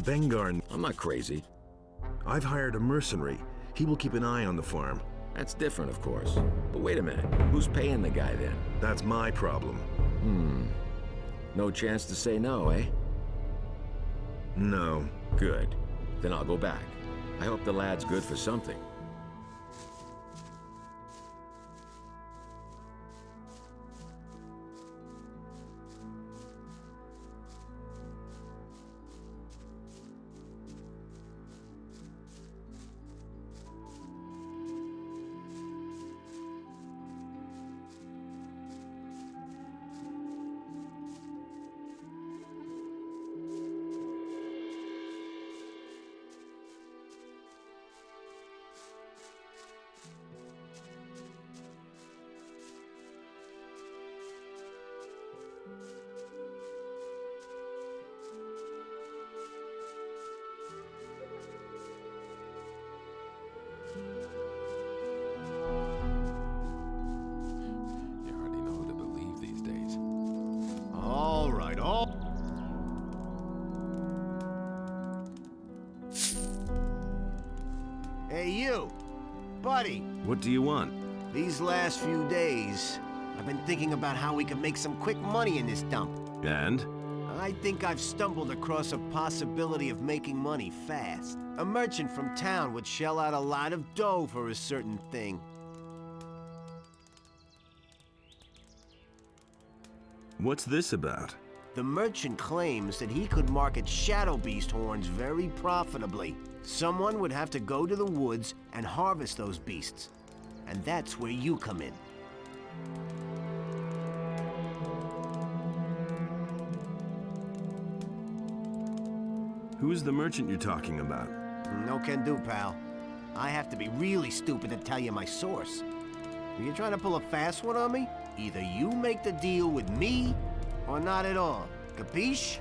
Bengarn. I'm not crazy. I've hired a mercenary. He will keep an eye on the farm. That's different, of course. But wait a minute. Who's paying the guy then? That's my problem. No chance to say no, eh? No. Good. Then I'll go back. I hope the lad's good for something. Hey, you! Buddy! What do you want? These last few days, I've been thinking about how we could make some quick money in this dump. And? I think I've stumbled across a possibility of making money fast. A merchant from town would shell out a lot of dough for a certain thing. What's this about? The merchant claims that he could market shadow beast horns very profitably. Someone would have to go to the woods and harvest those beasts. And that's where you come in. Who's the merchant you're talking about? No can do, pal. I have to be really stupid to tell you my source. Are you trying to pull a fast one on me? Either you make the deal with me, or not at all. Capiche?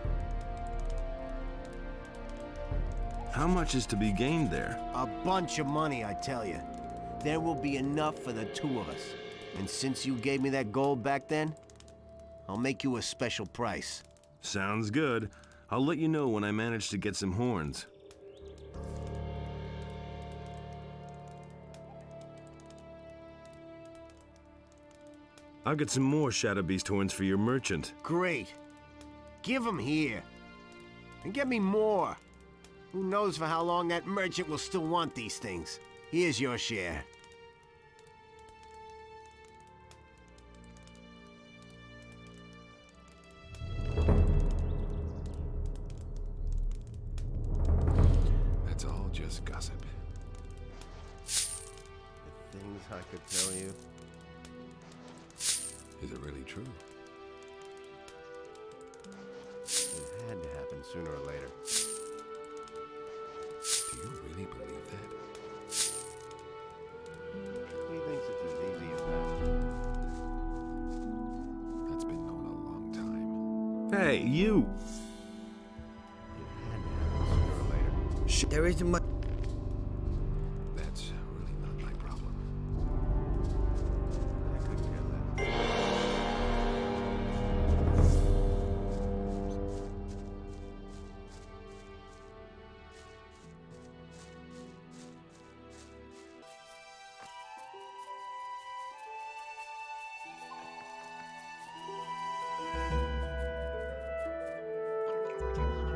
How much is to be gained there? A bunch of money, I tell you. There will be enough for the two of us. And since you gave me that gold back then, I'll make you a special price. Sounds good. I'll let you know when I manage to get some horns. I'll get some more Shadow Beast horns for your merchant. Great. Give them here. And get me more. Who knows for how long that merchant will still want these things. Here's your share. That's all just gossip. The things I could tell you. Is it really true? It had to happen sooner or later. Do you really believe that? He thinks it's as easy as that. That's been known a long time. Hey, you! It had to happen sooner or later. There isn't much. That's really not my problem. I couldn't care less.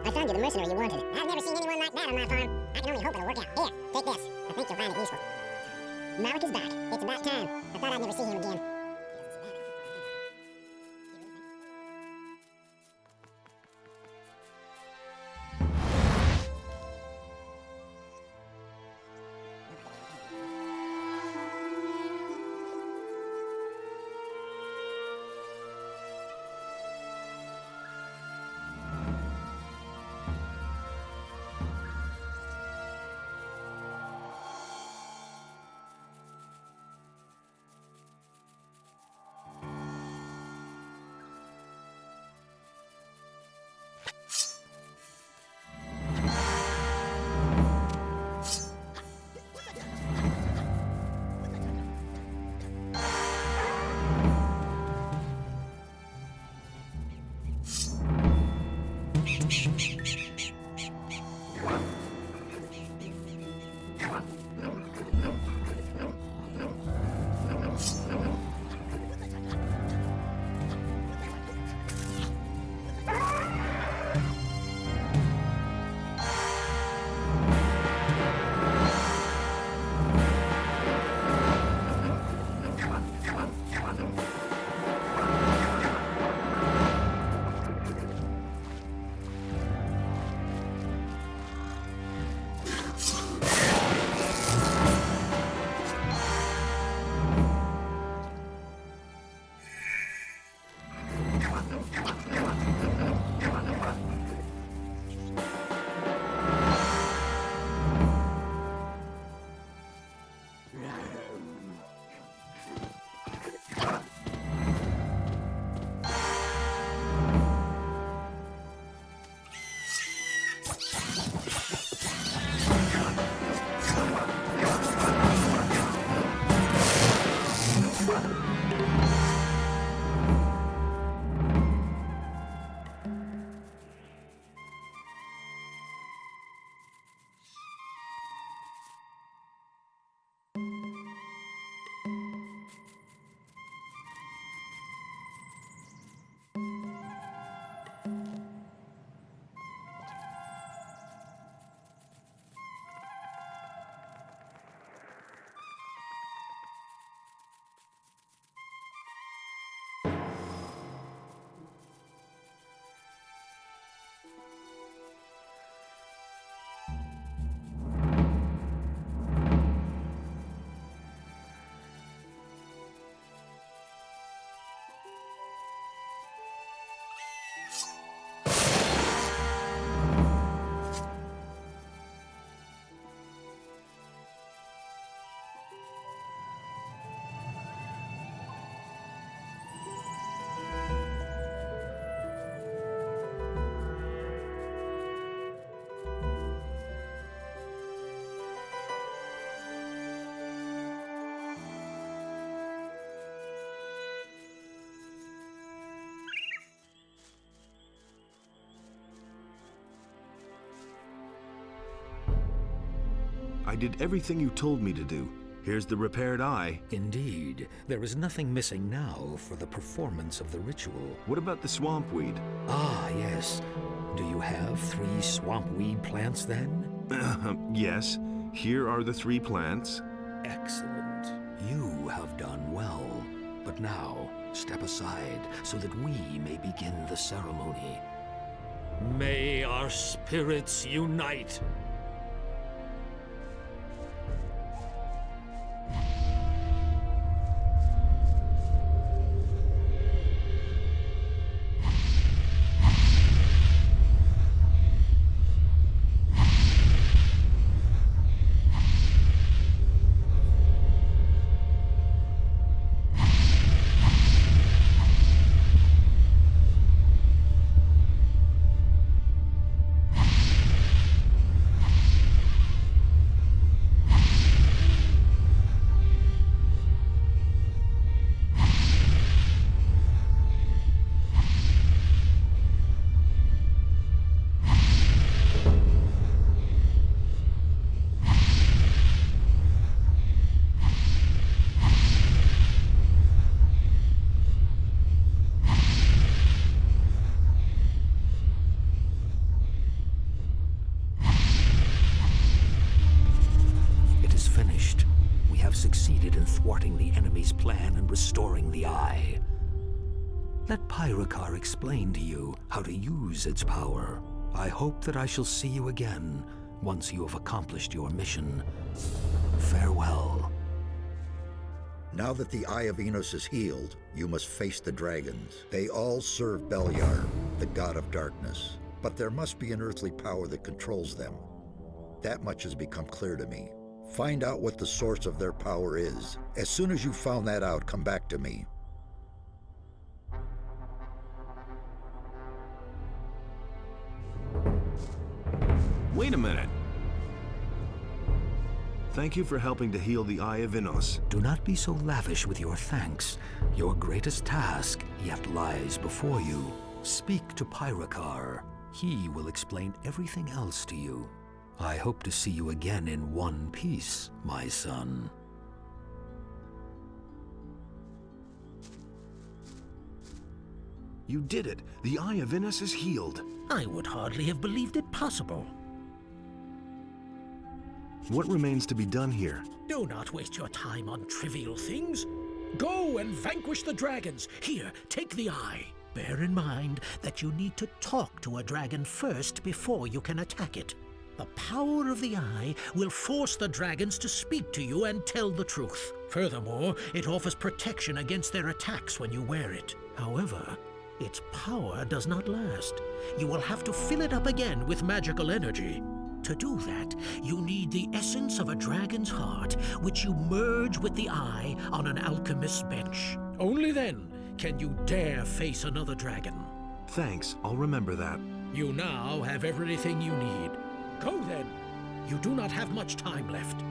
I found you the mercenary you wanted. I've never seen anyone like that on my farm. I can only hope it'll work out. Here, take this. I think you'll find it useful. Merc is back. It's about time. I thought I'd never see him again. I did everything you told me to do. Here's the repaired eye. Indeed. There is nothing missing now for the performance of the ritual. What about the swamp weed? Ah, yes. Do you have 3 swamp weed plants then? Yes. Here are the 3 plants. Excellent. You have done well. But now, step aside so that we may begin the ceremony. May our spirits unite! Succeeded in thwarting the enemy's plan and restoring the eye. Let Pedrakhan explain to you how to use its power. I hope that I shall see you again once you have accomplished your mission. Farewell. Now that the Eye of Innos is healed, you must face the dragons. They all serve Beliar, the god of darkness. But there must be an earthly power that controls them. That much has become clear to me. Find out what the source of their power is. As soon as you've found that out, come back to me. Wait a minute. Thank you for helping to heal the Eye of Innos. Do not be so lavish with your thanks. Your greatest task yet lies before you. Speak to Pedrakhan. He will explain everything else to you. I hope to see you again in one piece, my son. You did it. The Eye of Innos is healed. I would hardly have believed it possible. What remains to be done here? Do not waste your time on trivial things. Go and vanquish the dragons. Here, take the eye. Bear in mind that you need to talk to a dragon first before you can attack it. The power of the eye will force the dragons to speak to you and tell the truth. Furthermore, it offers protection against their attacks when you wear it. However, its power does not last. You will have to fill it up again with magical energy. To do that, you need the essence of a dragon's heart, which you merge with the eye on an alchemist's bench. Only then can you dare face another dragon. Thanks, I'll remember that. You now have everything you need. Go then. You do not have much time left.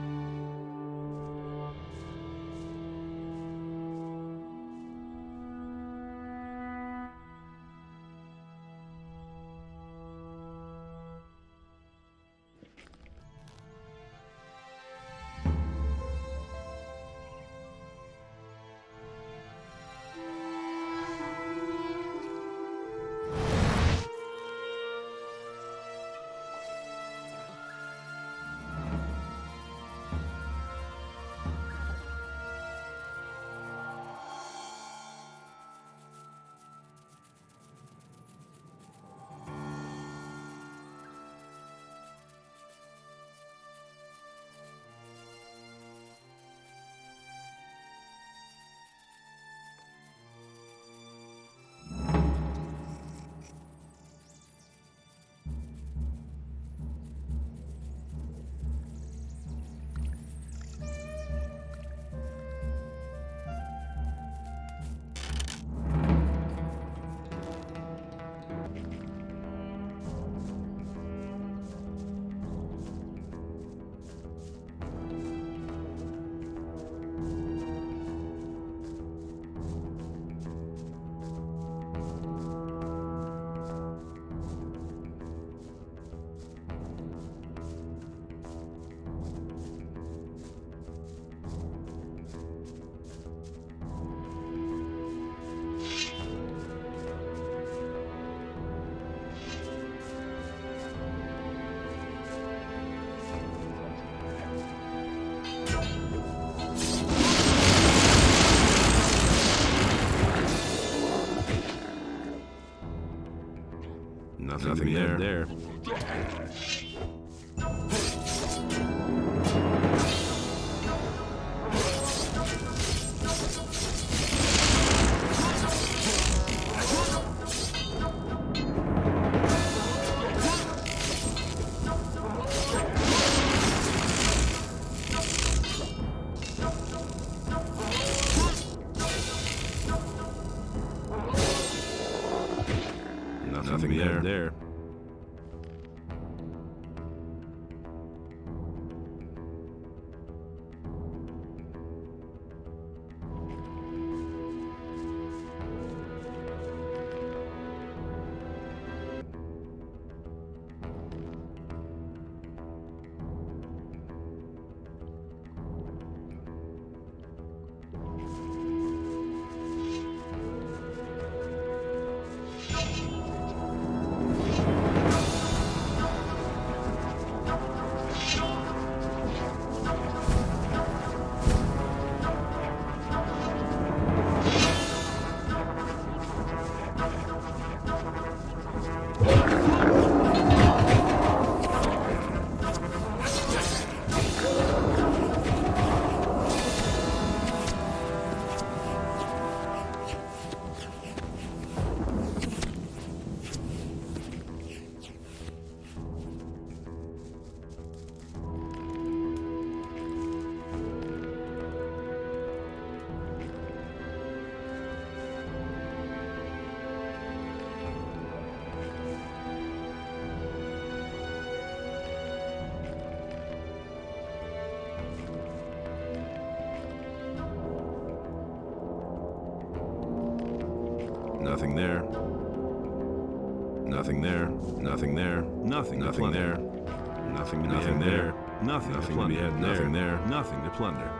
Nothing there. Nothing there. Nothing there. Nothing there. Nothing there. Nothing there. Nothing there. Nothing to plunder. Nothing there. Nothing to plunder.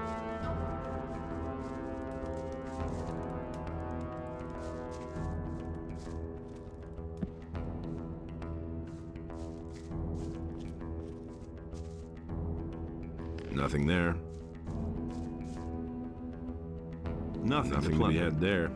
Nothing there. Nothing to be had there.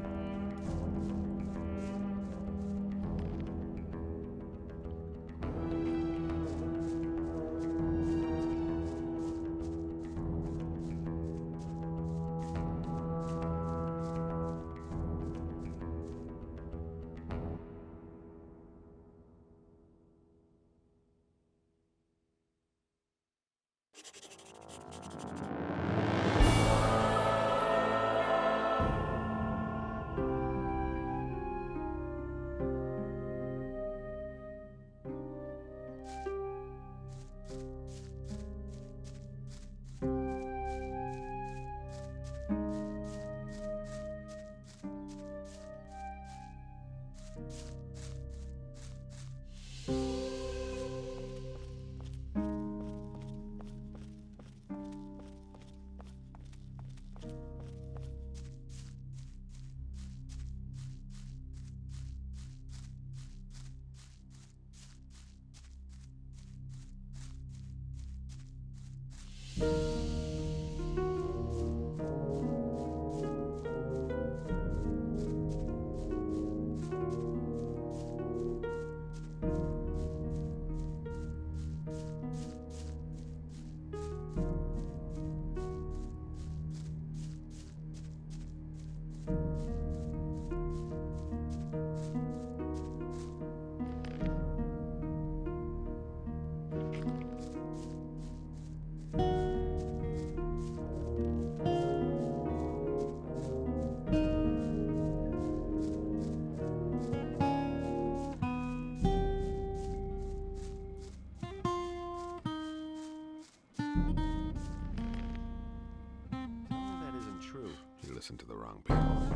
Listen to the wrong people.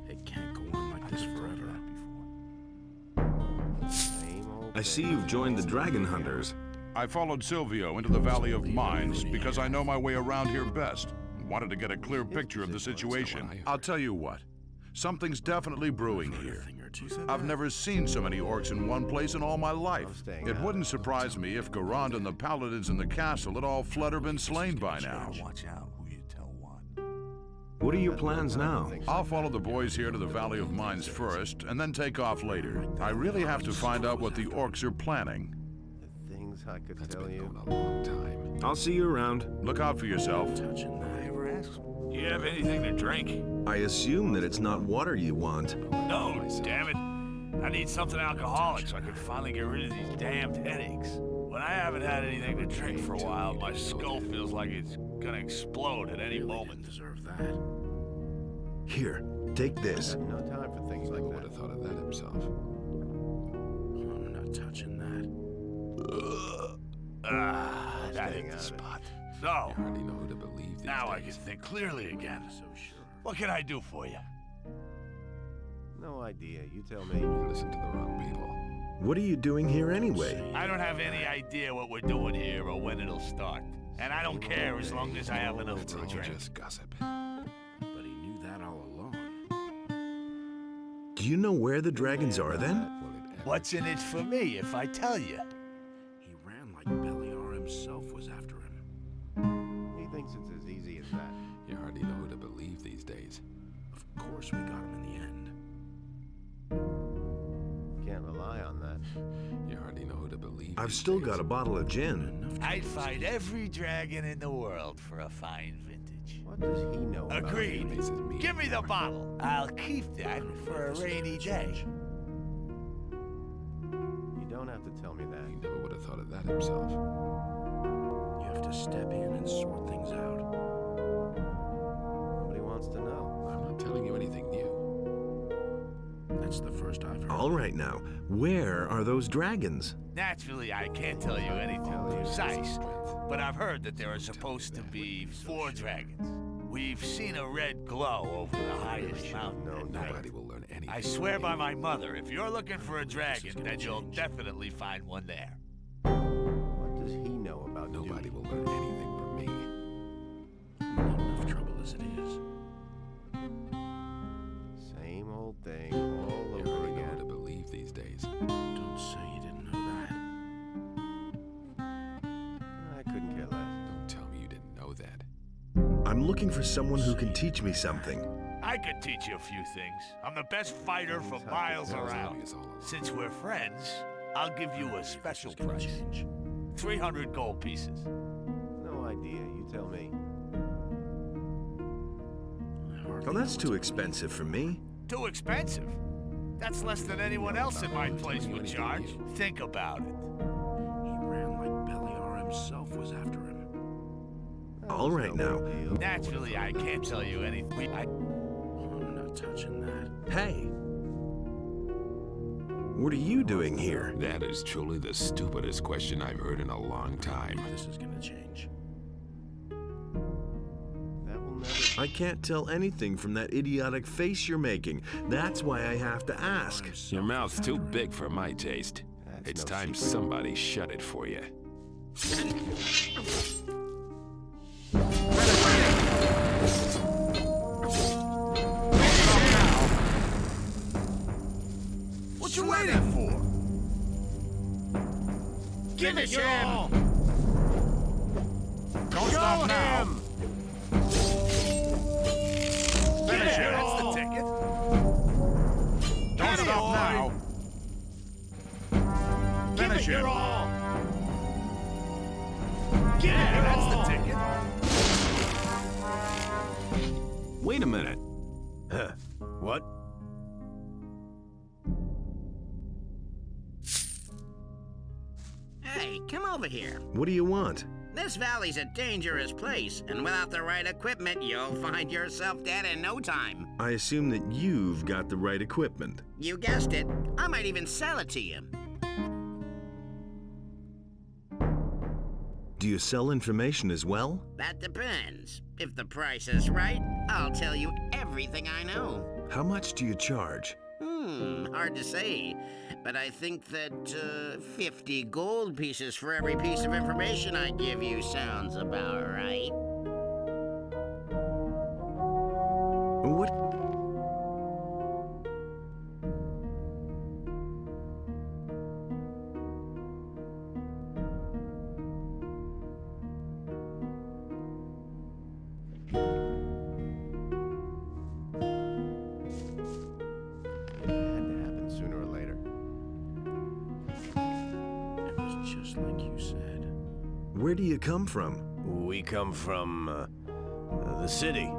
It can't go on like this forever. I see you've joined the Dragon Hunters. I followed Silvio into the Valley of Mines because I know my way around here best. Wanted to get a clear picture of the situation. I'll tell you what, something's definitely brewing here. I've never seen so many orcs in one place in all my life. It wouldn't surprise me if Garand and the paladins in the castle had all fled or been slain by now. Watch out who you tell what. What are your plans now? I'll follow the boys here to the Valley of Mines first, and then take off later. I really have to find out what the orcs are planning. The things I could tell you. A long time. I'll see you around. Look out for yourself. Touching that. Ever ask? Do you have anything to drink? I assume that it's not water you want. No, damn it. I need something alcoholic so I can finally get rid of these damned headaches. When I haven't had anything to drink for a while, my skull feels like it's gonna explode at any moment. Deserve that. Here, take this. No time for things like Who that. would have thought of that himself? I'm not touching that. That hit the spot. So, I hardly know who to believe these now I can days. think clearly again. So sure. What can I do for you? No idea. You tell me. You listen to the wrong people. What are you doing here anyway? I don't have any idea what we're doing here or when it'll start. And I don't care as long as I have enough It's to all drink. just gossip. But he knew that all along. Do you know where the dragons are then? What's in it for me if I tell you? He ran like Beliar himself was after him. He thinks it's as easy as that. You hardly know who to believe these days. Of course we got him in the end. Can't rely on that. You hardly know who to believe. I've these still days. got a bottle of gin. I'd fight every dragon in the world for a fine vintage. What does he know about Agreed. Faces me. Give me the bottle. I'll keep that for a rainy day. You don't have to tell me that. He never would have thought of that himself. You have to step in and sort things out. Nobody wants to know. I'm not telling you anything new. That's the first I've heard. All right now, where are those dragons? Naturally, I can't tell you anything precise, but I've heard that there are supposed to be 4 dragons. We've seen a red glow over the highest mountain at night. Nobody will learn anything. I swear by my mother, if you're looking for a dragon, then you'll definitely find one there. What does he know about Nobody duty? will learn anything from me. I'm in enough trouble as it is. Same old thing all You over hardly know again. who to believe these days. Don't say you didn't know that. I couldn't care less. Don't tell me you didn't know that. I'm looking for someone who can teach me something. I could teach you a few things. I'm the best fighter for miles around. Since we're friends, I'll give you a special price. 300 gold pieces. No idea. You tell me. Oh, that's too expensive for me. Too expensive? That's less than anyone else in my place would charge. Think about it. He ran like Beliar himself was after him. All right now. Naturally, I can't tell you anything. I'm not touching that. Hey. What are you doing here? That is truly the stupidest question I've heard in a long time. This is gonna change. That will never. I can't tell anything from that idiotic face you're making. That's why I have to ask. Your mouth's too big for my taste. That's It's no time secret. somebody shut it for you. What you waiting for? Give it your all! Don't stop now. Finish it. That's the ticket. Don't stop now. Finish it. Yeah, that's the ticket. Wait a minute. Huh. What? Hey, come over here. What do you want? This valley's a dangerous place, and without the right equipment, you'll find yourself dead in no time. I assume that you've got the right equipment. You guessed it. I might even sell it to you. Do you sell information as well? That depends. If the price is right, I'll tell you everything I know. How much do you charge? Hard to say. But I think that 50 gold pieces for every piece of information I give you sounds about right. What? Just like you said. Where do you come from? We come from, the city.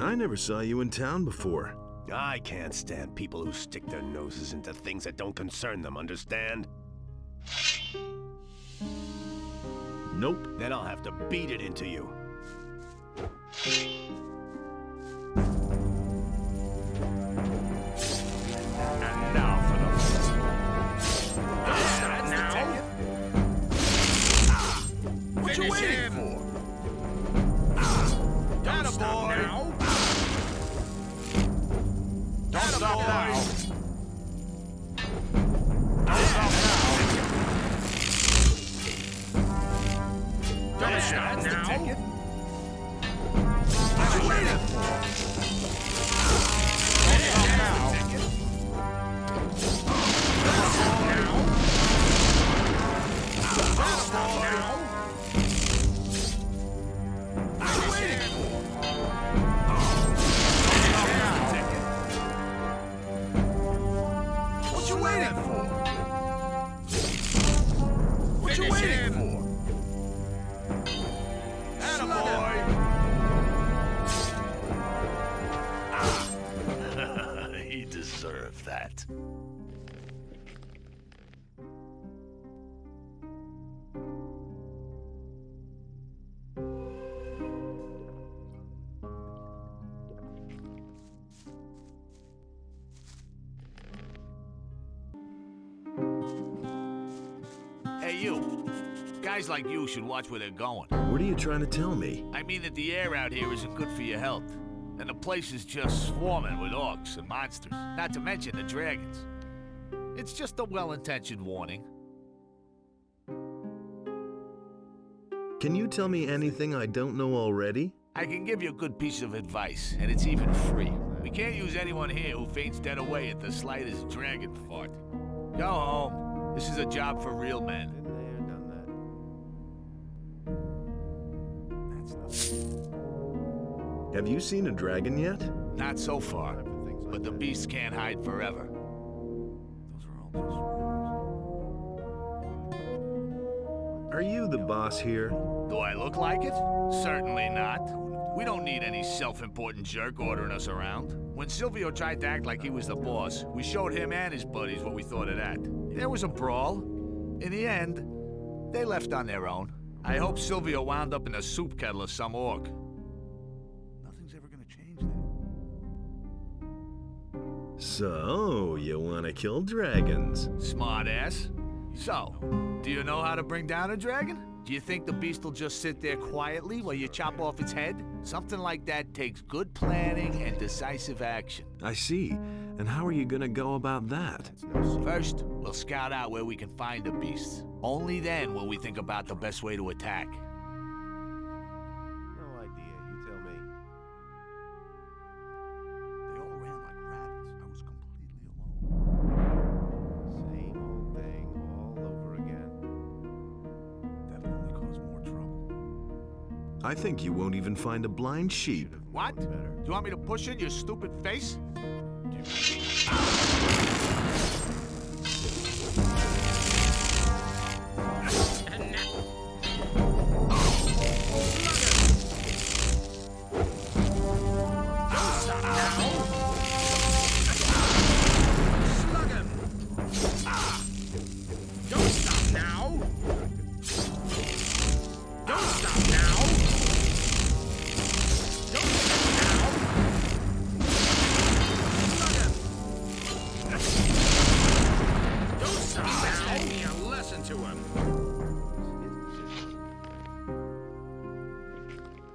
I never saw you in town before. I can't stand people who stick their noses into things that don't concern them, understand? Nope. Then I'll have to beat it into you. And now for the... That's the ticket. What you waiting for? Don't stop now. Don't stop now. Don't stop now. Don't stop now. What you waiting for? Don't stop now. Don't stop now. Don't stop now. What you waiting for? What you waiting for? What you waiting for? Attaboy! He deserved that. Hey, you. Guys like you should watch where they're going. What are you trying to tell me? I mean that the air out here isn't good for your health. And the place is just swarming with orcs and monsters. Not to mention the dragons. It's just a well-intentioned warning. Can you tell me anything I don't know already? I can give you a good piece of advice, and it's even free. We can't use anyone here who faints dead away at the slightest dragon fart. Go home. This is a job for real men. Have you seen a dragon yet? Not so far, but the beasts can't hide forever. Are you the boss here? Do I look like it? Certainly not. We don't need any self-important jerk ordering us around. When Silvio tried to act like he was the boss, we showed him and his buddies what we thought of that. There was a brawl. In the end, they left on their own. I hope Silvio wound up in a soup kettle of some orc. So, you want to kill dragons? Smart ass. So, do you know how to bring down a dragon? Do you think the beast will just sit there quietly while you chop off its head? Something like that takes good planning and decisive action. I see. And how are you gonna go about that? First, we'll scout out where we can find the beasts. Only then will we think about the best way to attack. No idea. You tell me. They all ran like rabbits. I was completely alone. Same old thing all over again. That'll only cause more trouble. I think you won't even find a blind sheep. What? Do you want me to push in your stupid face?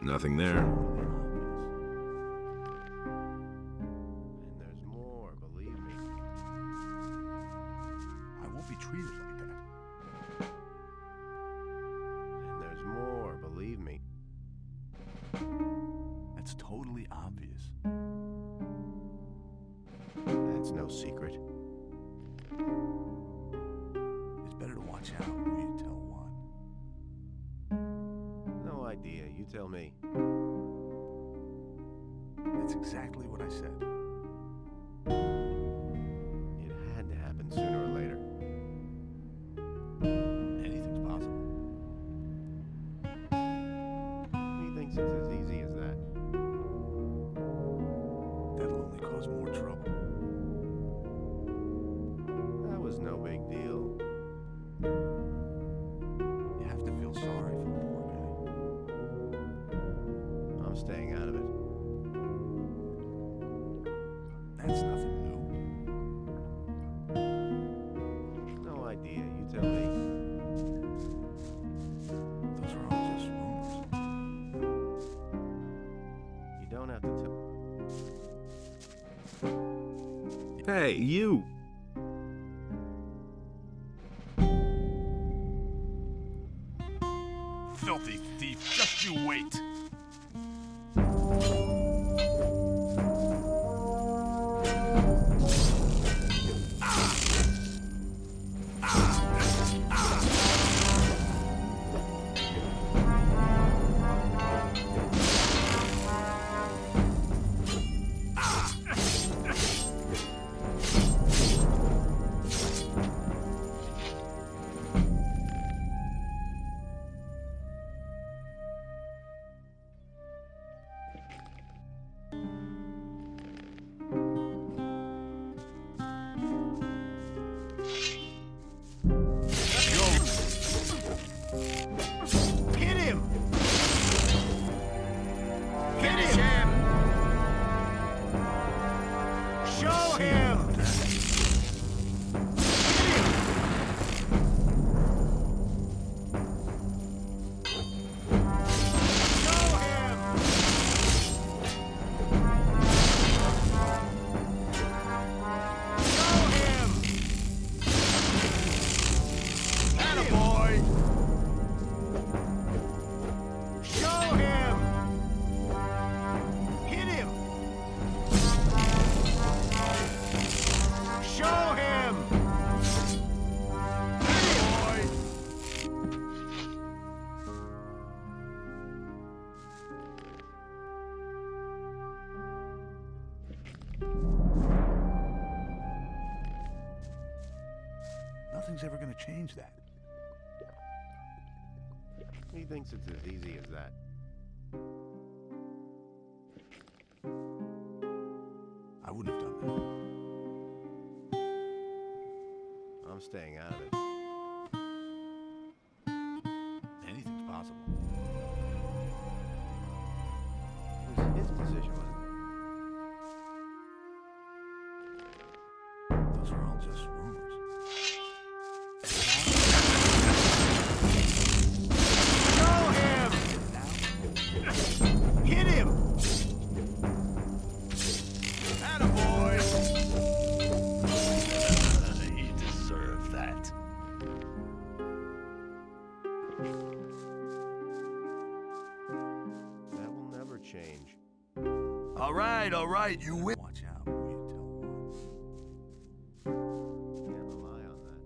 Nothing there. And there's more, believe me. I won't be treated like that. And there's more, believe me. That's totally obvious. That's no secret. It's better to watch out who you tell what. No idea. You tell me. That's exactly what I said. staying out of it. That's nothing new. No idea, you tell me. Those are all just rumors. You don't have to tell. Hey, you! Filthy thief, just you wait. Nothing's ever gonna change that. He thinks it's as easy as that. I wouldn't have done that. I'm staying out of it. Anything's possible. It was his decision, wasn't it? Those are all just rumors. Hit him! Attaboy! You deserve that. That will never change. All right, you win. Watch out, will you tell one? Can't rely on that.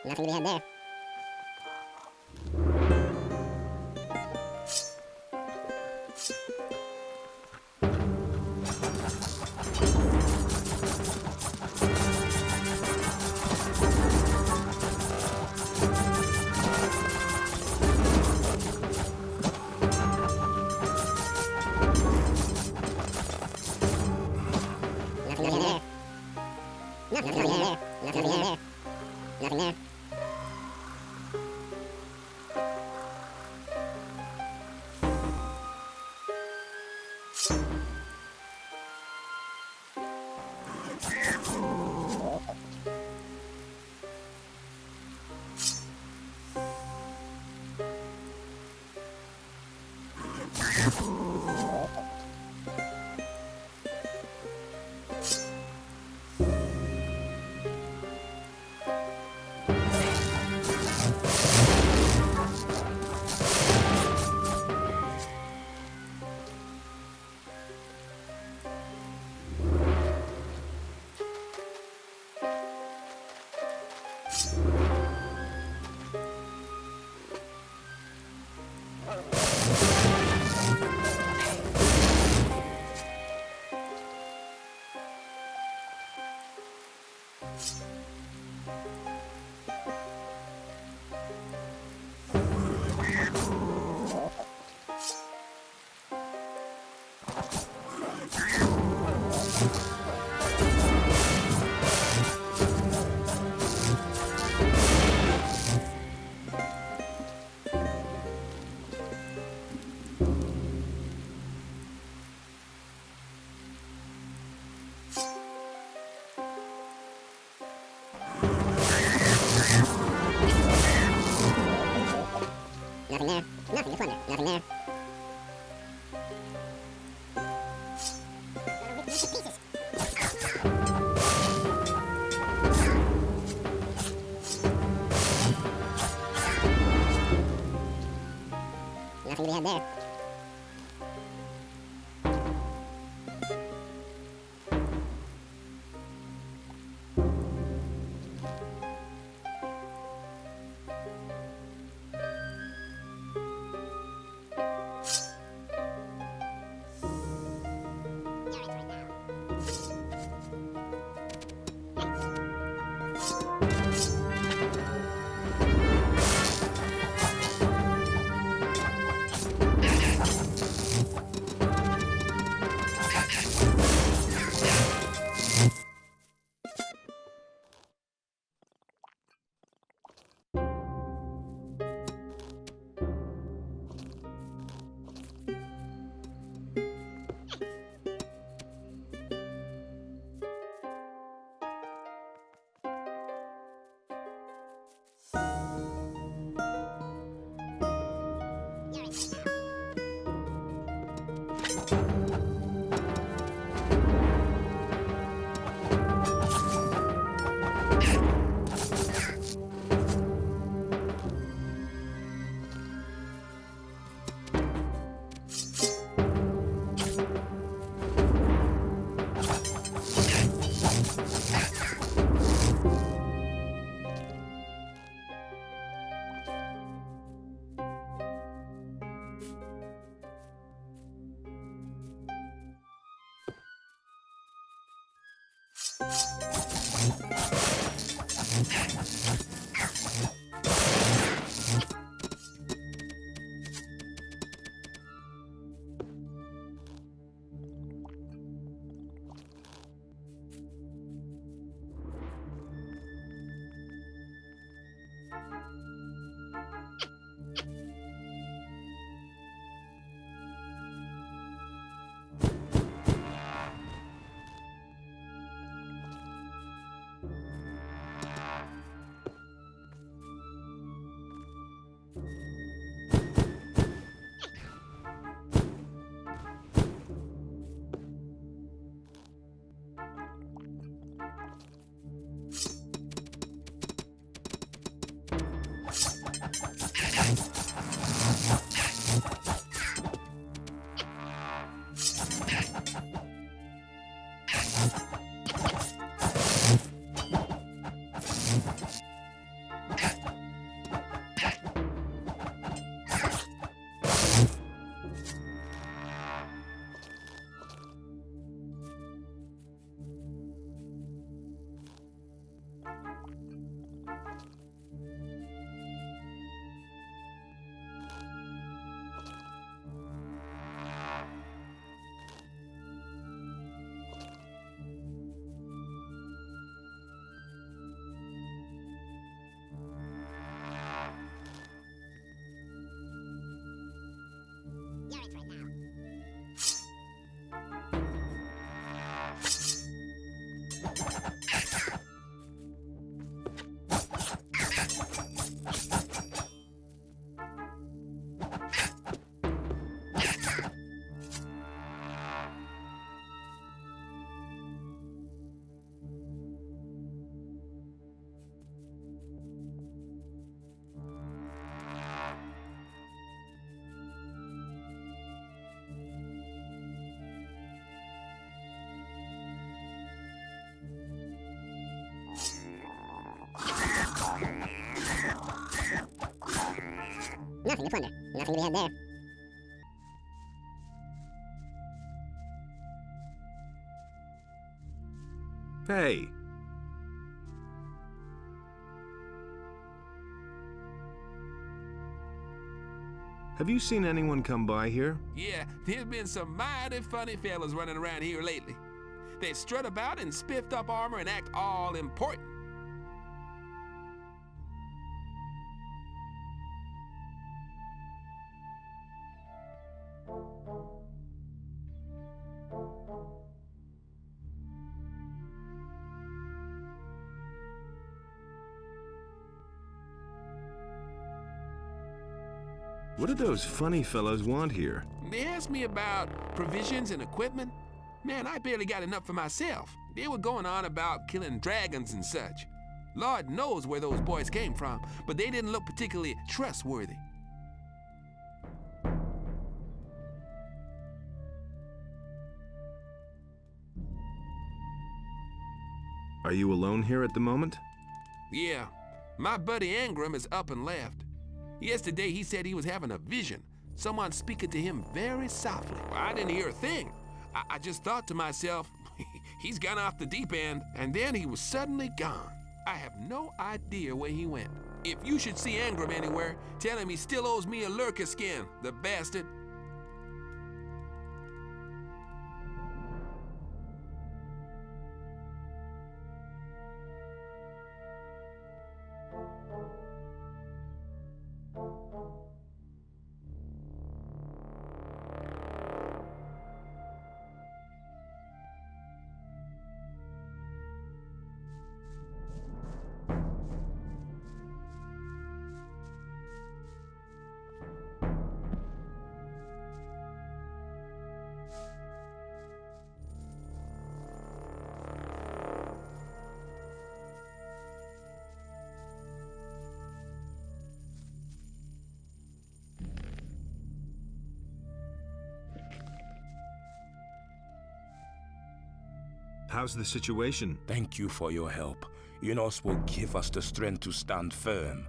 Nothing to be had there. Nothing to be had there. Nothing there. Nothing to plunder. Nothing there. Gonna rip these to pieces. Nothing to be had there. Nothing to plunder. Nothing to be had there. Hey. Have you seen anyone come by here? Yeah, there's been some mighty funny fellas running around here lately. They strut about in spiffed up armor and act all important. What do those funny fellows want here? They asked me about provisions and equipment. Man, I barely got enough for myself. They were going on about killing dragons and such. Lord knows where those boys came from, but they didn't look particularly trustworthy. Are you alone here at the moment? Yeah, my buddy Ingram is up and left. Yesterday he said he was having a vision, someone speaking to him very softly. I didn't hear a thing. I just thought to myself, he's gone off the deep end, and then he was suddenly gone. I have no idea where he went. If you should see Ingram anywhere, tell him he still owes me a lurker skin, the bastard. How's the situation? Thank you for your help. Innos will give us the strength to stand firm.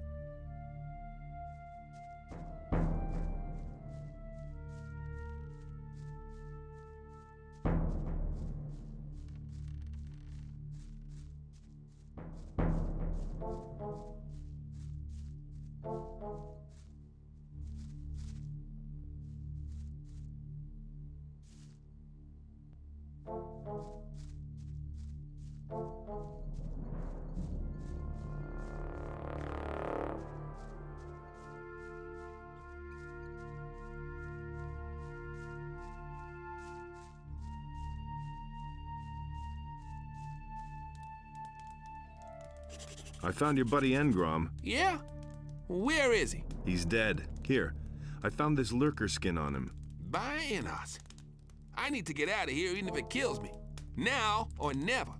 I found your buddy Ingram. Yeah? Where is he? He's dead. Here, I found this lurker skin on him. By Innos. I need to get out of here even if it kills me. Now or never.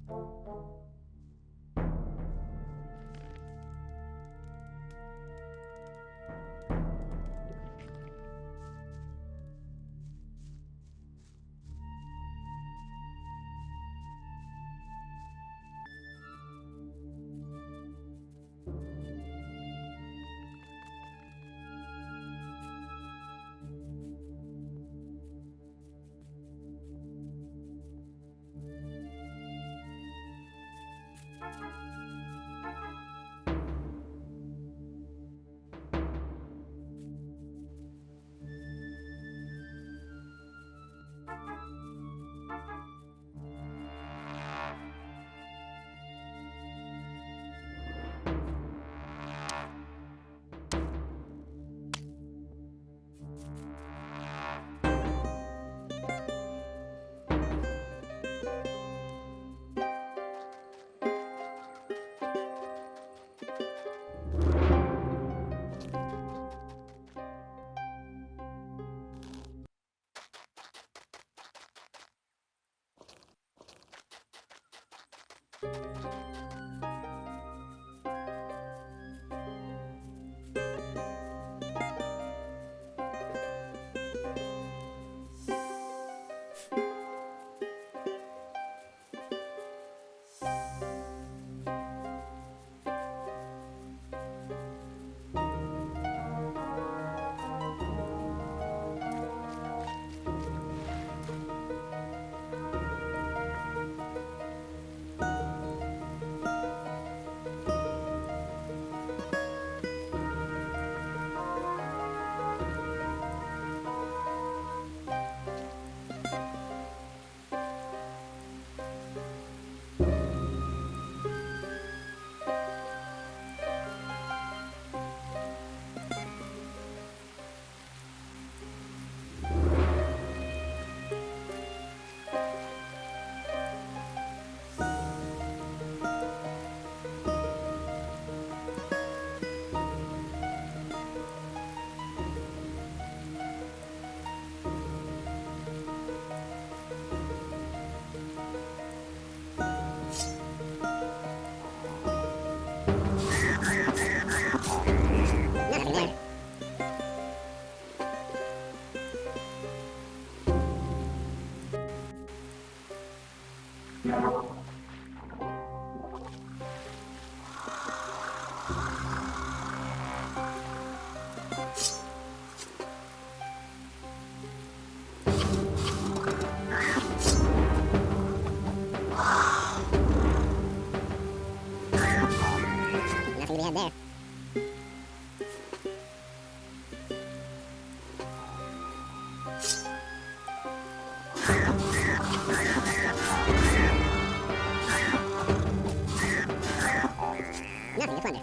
Nothing to be had there. Nothing to plunder.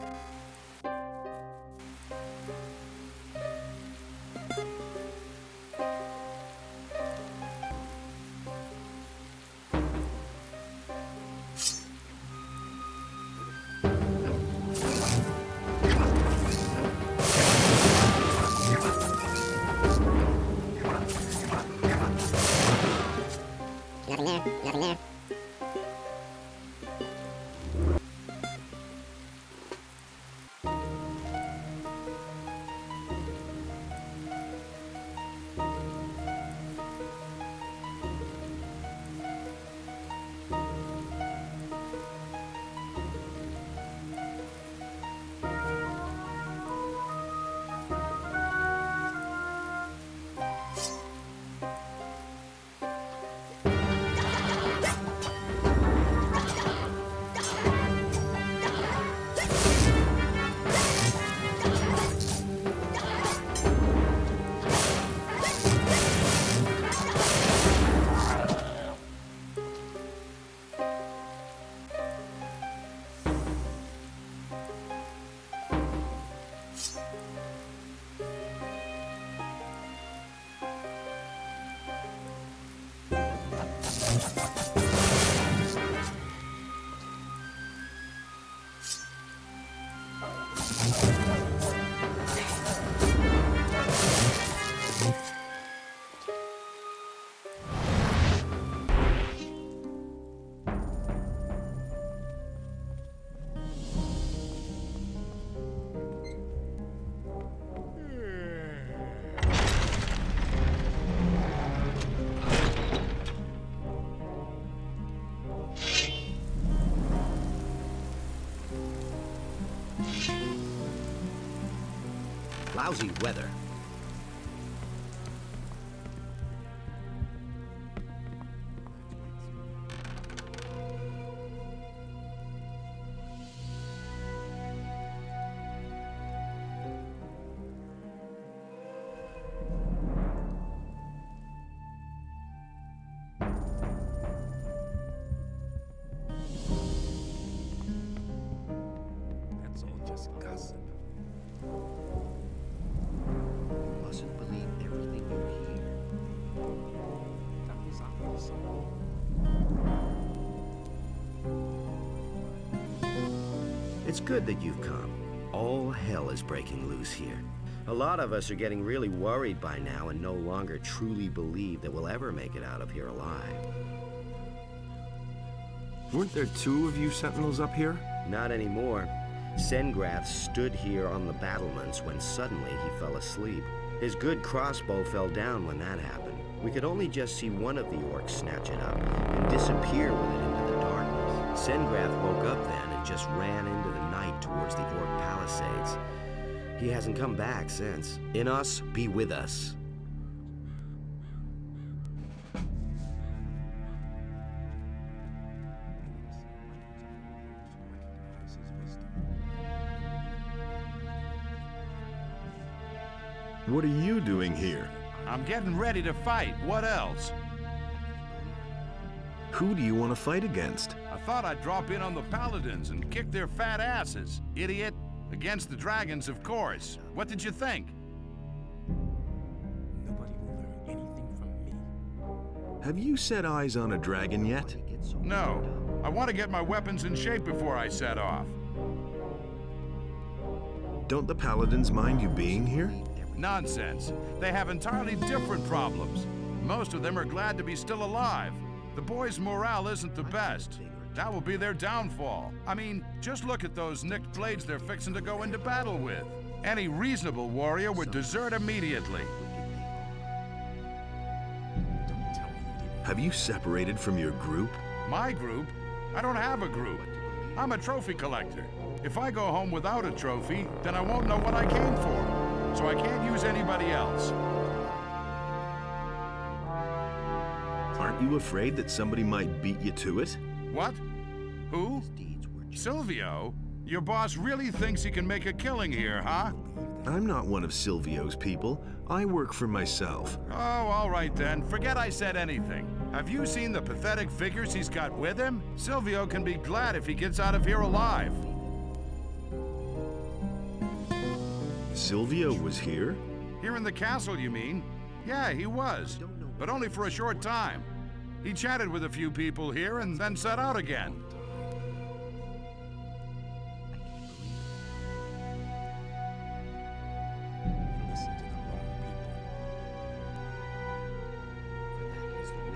Nothing there, nothing there. Lousy weather. That's all just gossip. Mustn't believe everything you hear. That was obvious. It's good that you've come. All hell is breaking loose here. A lot of us are getting really worried by now and no longer truly believe that we'll ever make it out of here alive. Weren't there two of you sentinels up here? Not anymore. Sengrath stood here on the battlements when suddenly he fell asleep. His good crossbow fell down when that happened. We could only just see one of the orcs snatch it up and disappear with it into the darkness. Sengrath woke up then and just ran into the night towards the orc palisades. He hasn't come back since. Innos, be with us. What are you doing here? I'm getting ready to fight. What else? Who do you want to fight against? I thought I'd drop in on the paladins and kick their fat asses. Idiot. Against the dragons, of course. What did you think? Nobody will learn anything from me. Have you set eyes on a dragon yet? No. I want to get my weapons in shape before I set off. Don't the paladins mind you being here? Nonsense. They have entirely different problems. Most of them are glad to be still alive. The boys' morale isn't the best. That will be their downfall. I mean, just look at those nicked blades they're fixing to go into battle with. Any reasonable warrior would desert immediately. Have you separated from your group? My group? I don't have a group. I'm a trophy collector. If I go home without a trophy, then I won't know what I came for. So I can't use anybody else. Aren't you afraid that somebody might beat you to it? What? Who? Silvio? Your boss really thinks he can make a killing here, huh? I'm not one of Silvio's people. I work for myself. Oh, all right then. Forget I said anything. Have you seen the pathetic figures he's got with him? Silvio can be glad if he gets out of here alive. Silvio was here? Here in the castle, you mean? Yeah, he was. But only for a short time. He chatted with a few people here and then set out again.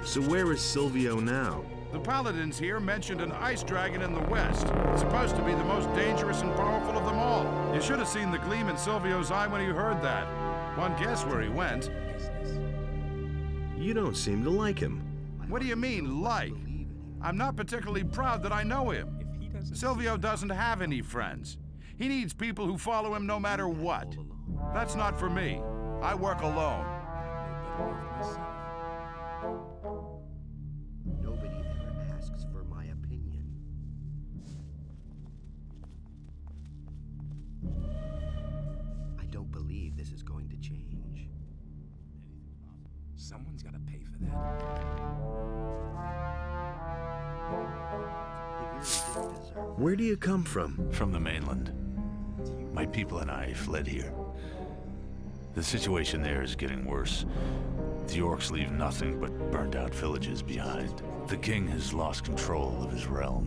So where is Silvio now? The paladins here mentioned an ice dragon in the west. It's supposed to be the most dangerous and powerful of them all. You should have seen the gleam in Silvio's eye when he heard that. One guess where he went. You don't seem to like him. What do you mean, like? I'm not particularly proud that I know him. Silvio doesn't have any friends. He needs people who follow him no matter what. That's not for me. I work alone. Nobody ever asks for my opinion. I don't believe this is going to change. Someone's got to pay for that. Where do you come from? From the mainland. My people and I fled here. The situation there is getting worse. The orcs leave nothing but burned-out villages behind. The king has lost control of his realm.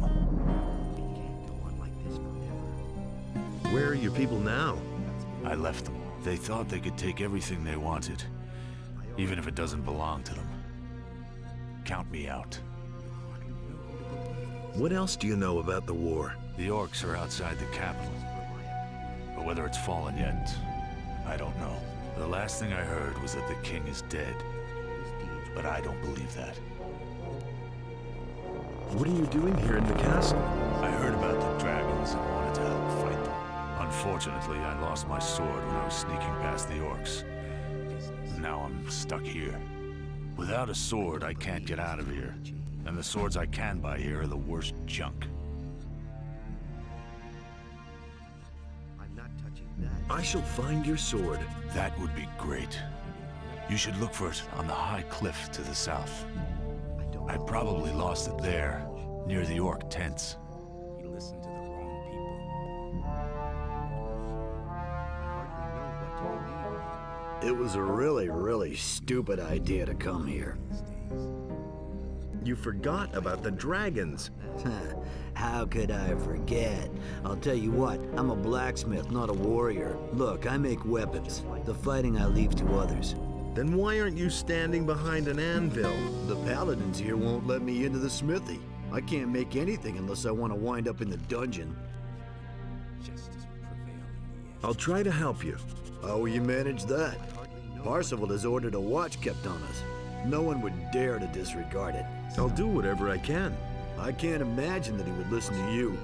Where are your people now? I left them. They thought they could take everything they wanted, even if it doesn't belong to them. Count me out. What else do you know about the war? The orcs are outside the capital. But whether it's fallen yet, I don't know. The last thing I heard was that the king is dead. But I don't believe that. What are you doing here in the castle? I heard about the dragons and wanted to help fight them. Unfortunately, I lost my sword when I was sneaking past the orcs. Now I'm stuck here. Without a sword, I can't get out of here. And the swords I can buy here are the worst junk. I shall find your sword. That would be great. You should look for it on the high cliff to the south. I probably lost it there, near the orc tents. You listened to the wrong people. It was a really stupid idea to come here. You forgot about the dragons. How could I forget? I'll tell you what, I'm a blacksmith, not a warrior. Look, I make weapons. The fighting I leave to others. Then why aren't you standing behind an anvil? The paladins here won't let me into the smithy. I can't make anything unless I want to wind up in the dungeon. I'll try to help you. How will you manage that? Parsifal has ordered a watch kept on us. No one would dare to disregard it. I'll do whatever I can. I can't imagine that he would listen to you.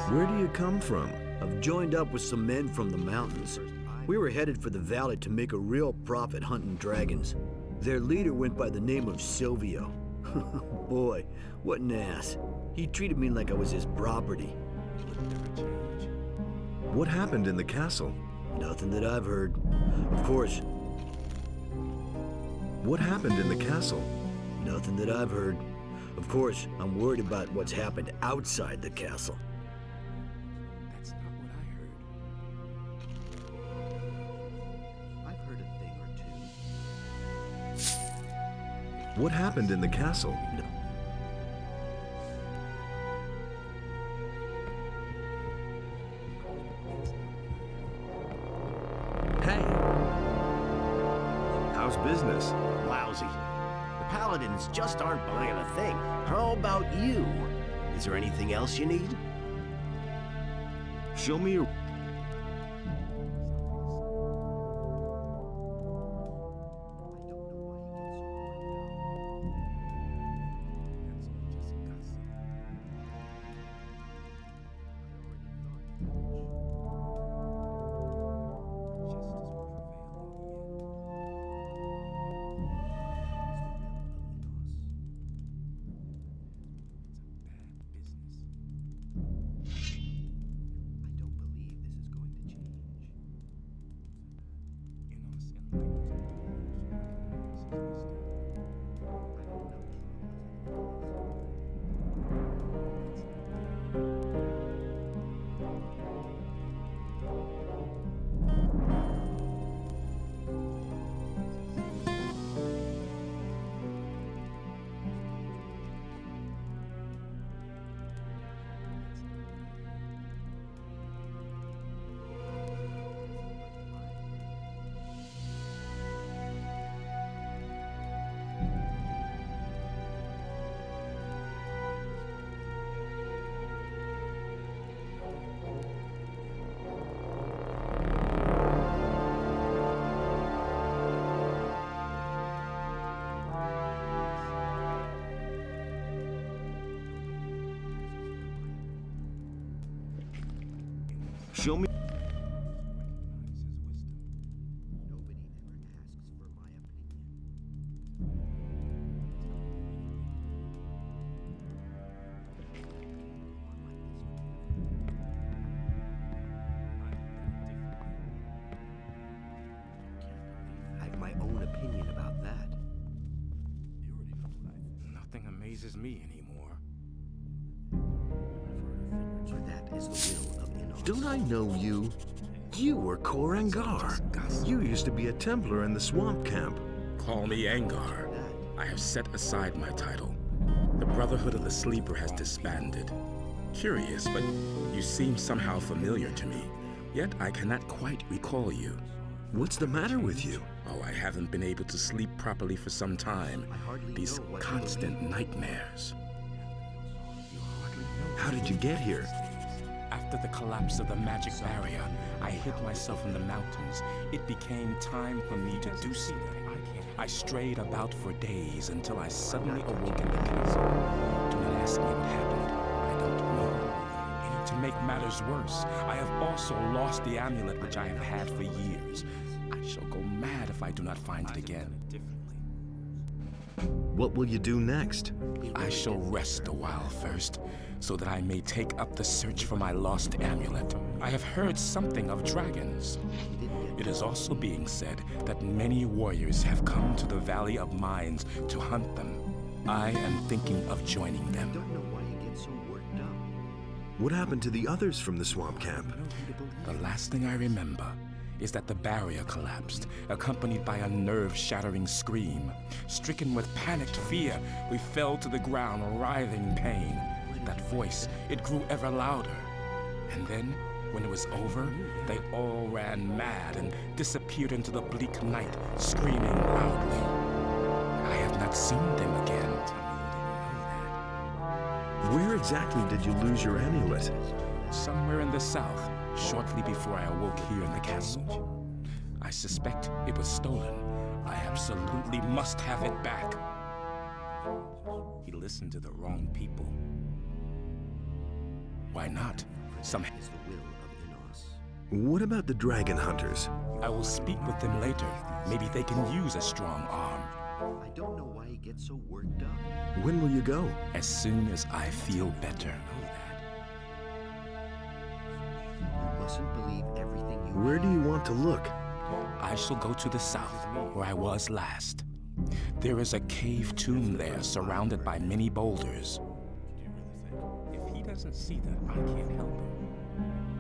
Where do you come from? I've joined up with some men from the mountains. We were headed for the valley to make a real profit hunting dragons. Their leader went by the name of Silvio. Boy, what an ass. He treated me like I was his property. What happened in the castle? Nothing that I've heard. Of course. What happened in the castle? Nothing that I've heard. Of course, I'm worried about what's happened outside the castle. That's not what I heard. I've heard a thing or two. What happened in the castle? Hey! How's business? Lousy. The paladins just aren't buying a thing. How about you? Is there anything else you need? Show me your... Show me. I have my own opinion about that. Nothing amazes me anymore. For that is the will of Innos. Don't I know you? You were Jharkendar. You used to be a Templar in the swamp camp. Call me Angar. I have set aside my title. The Brotherhood of the Sleeper has disbanded. Curious, but you seem somehow familiar to me. Yet I cannot quite recall you. What's the matter with you? Oh, I haven't been able to sleep properly for some time. These constant nightmares. How did you get here? After the collapse of the magic barrier, I hid myself in the mountains. It became time for me to do something. I strayed about for days until I suddenly awoke in the castle. Do not ask me what happened. I don't know. To make matters worse, I have also lost the amulet which I have had for years. I shall go mad if I do not find it again. What will you do next? I shall rest a while first, so that I may take up the search for my lost amulet. I have heard something of dragons. It is also being said that many warriors have come to the Valley of Mines to hunt them. I am thinking of joining them. I don't know why you get so worked up. What happened to the others from the swamp camp? The last thing I remember is that the barrier collapsed, accompanied by a nerve-shattering scream. Stricken with panicked fear, we fell to the ground, writhing in pain. That voice, it grew ever louder. And then, when it was over, they all ran mad and disappeared into the bleak night, screaming loudly. I have not seen them again. Where exactly did you lose your amulet? Somewhere in the south, shortly before I awoke here in the castle. I suspect it was stolen. I absolutely must have it back. He listened to the wrong people. Why not? Some Is the will of Innos. What about the dragon hunters? I will speak with them later. Maybe they can use a strong arm. I don't know why you get so worked up. When will you go? As soon as I feel better. You mustn't believe everything you Where do you want to look? I shall go to the south, where I was last. There is a cave tomb there, surrounded by many boulders. If he doesn't see them, I can't help him.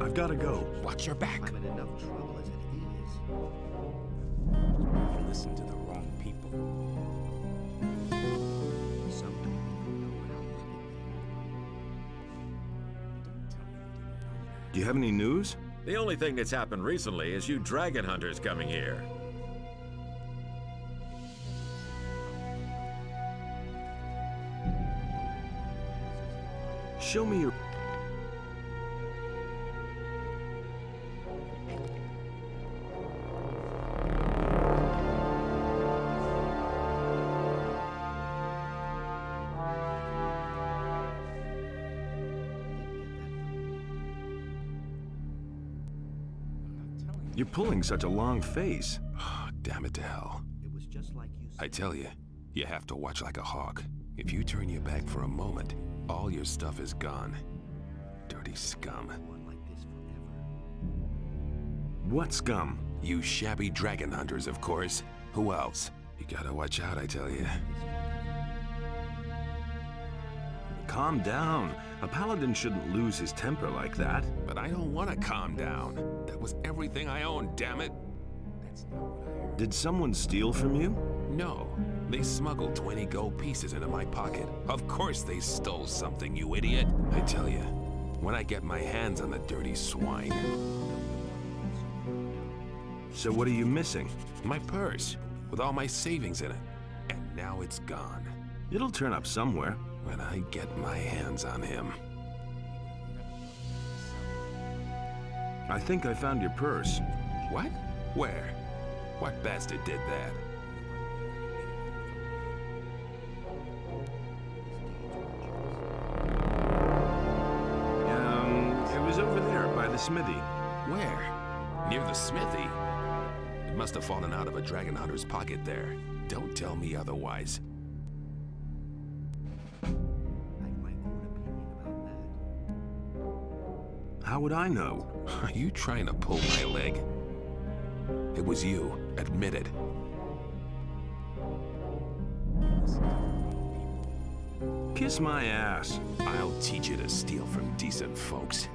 I've got to go. Watch your back. I'm in enough trouble as it is. You listen to the wrong people. Some don't even know how wicked Do you have any news? The only thing that's happened recently is you dragon hunters coming here. Show me your... You're pulling such a long face. Oh, damn it to hell. It was just like you said. I tell you, you have to watch like a hawk. If you turn your back for a moment, all your stuff is gone. Dirty scum. Like this forever. What scum? You shabby dragon hunters, of course. Who else? You gotta watch out, I tell you. Calm down. A paladin shouldn't lose his temper like that. But I don't want to calm down. That was everything I owned, damn it. Did someone steal from you? No, they smuggled 20 gold pieces into my pocket. Of course they stole something, you idiot. I tell you, when I get my hands on the dirty swine. So what are you missing? My purse, with all my savings in it. And now it's gone. It'll turn up somewhere. When I get my hands on him. I think I found your purse. What? Where? What bastard did that? It was over there by the smithy. Where? Near the smithy? It must have fallen out of a dragon hunter's pocket there. Don't tell me otherwise. How would I know? Are you trying to pull my leg? It was you. Admit it. Kiss my ass. I'll teach you to steal from decent folks.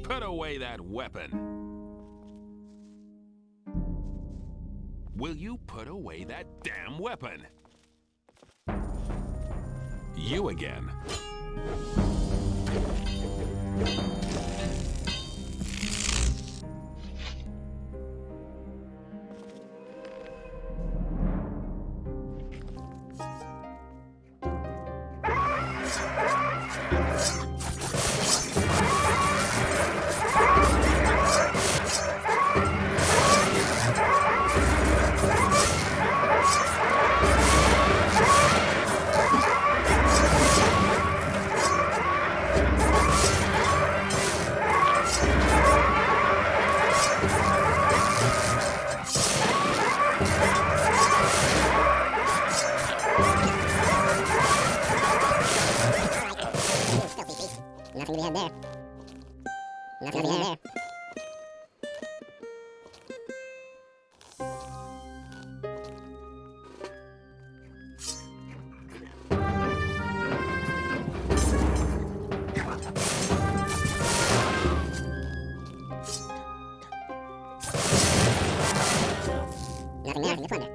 Put away that weapon. Will you put away that damn weapon? You again. Nothing to be had there. Nothing to be had there. Nothing there, you plunder.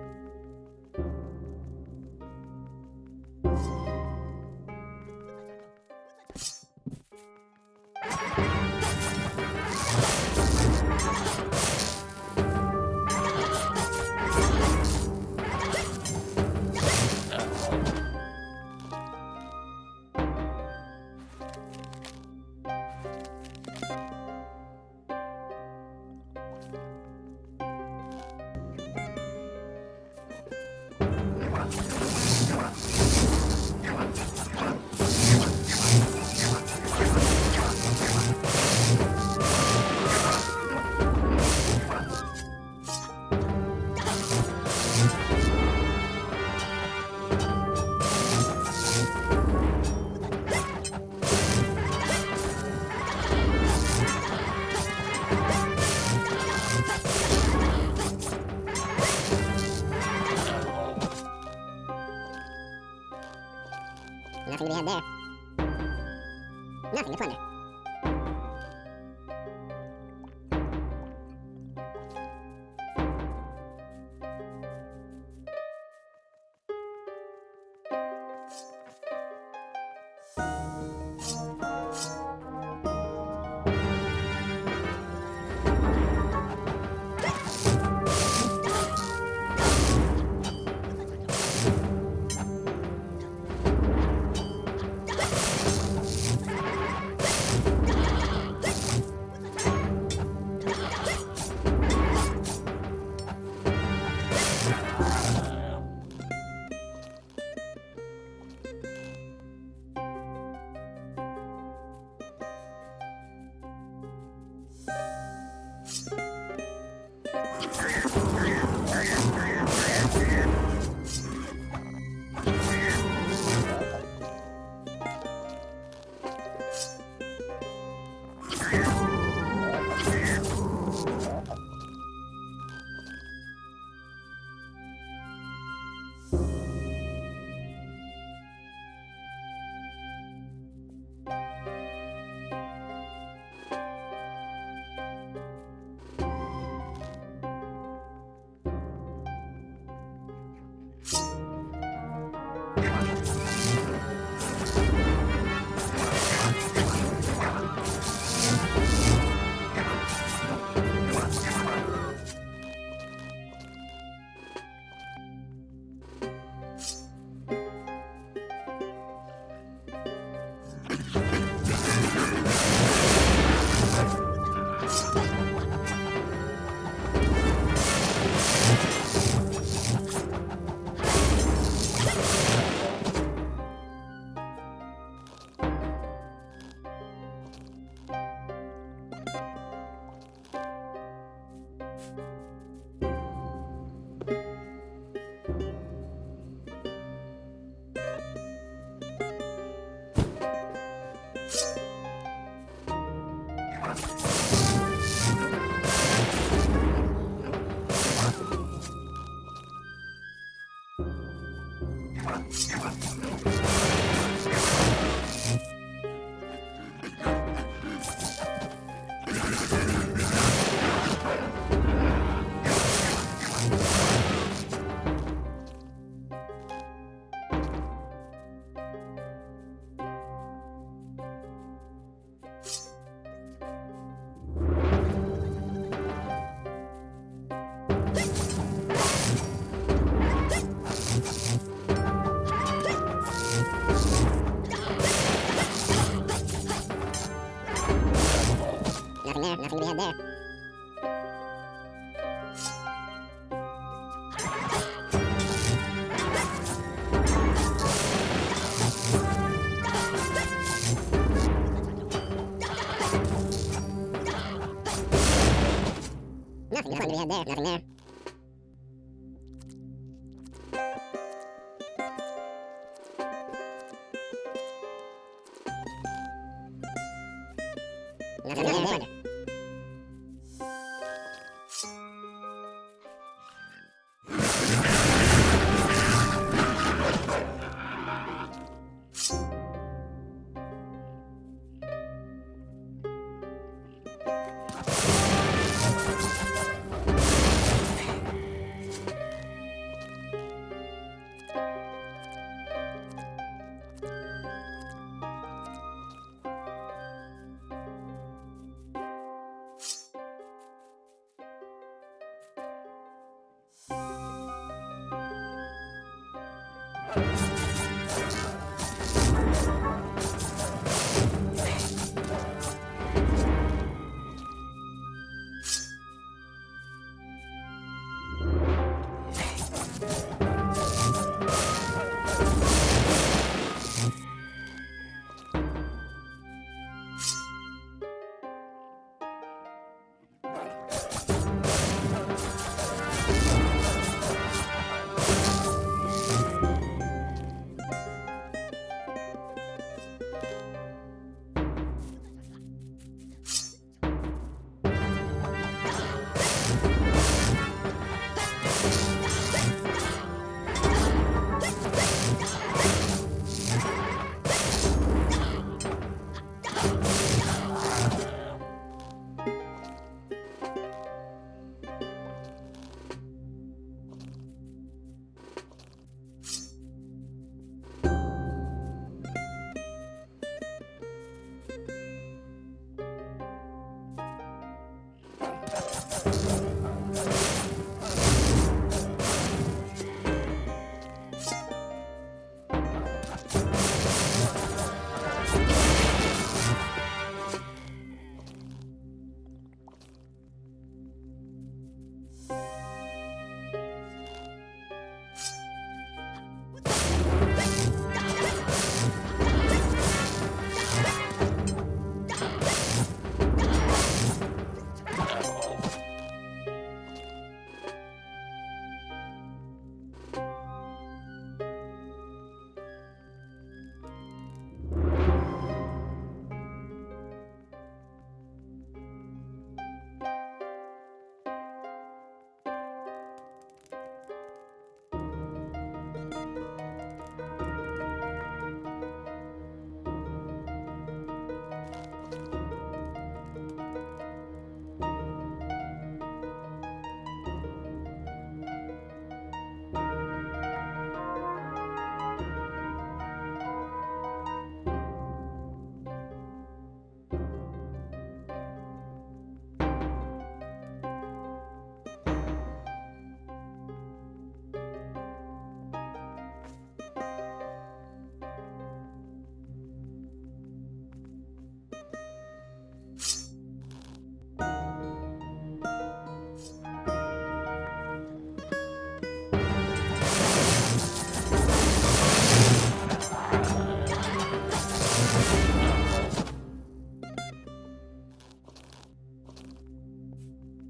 Nothing to be had there. Nothing to be had there. Nothing there. Nothing there.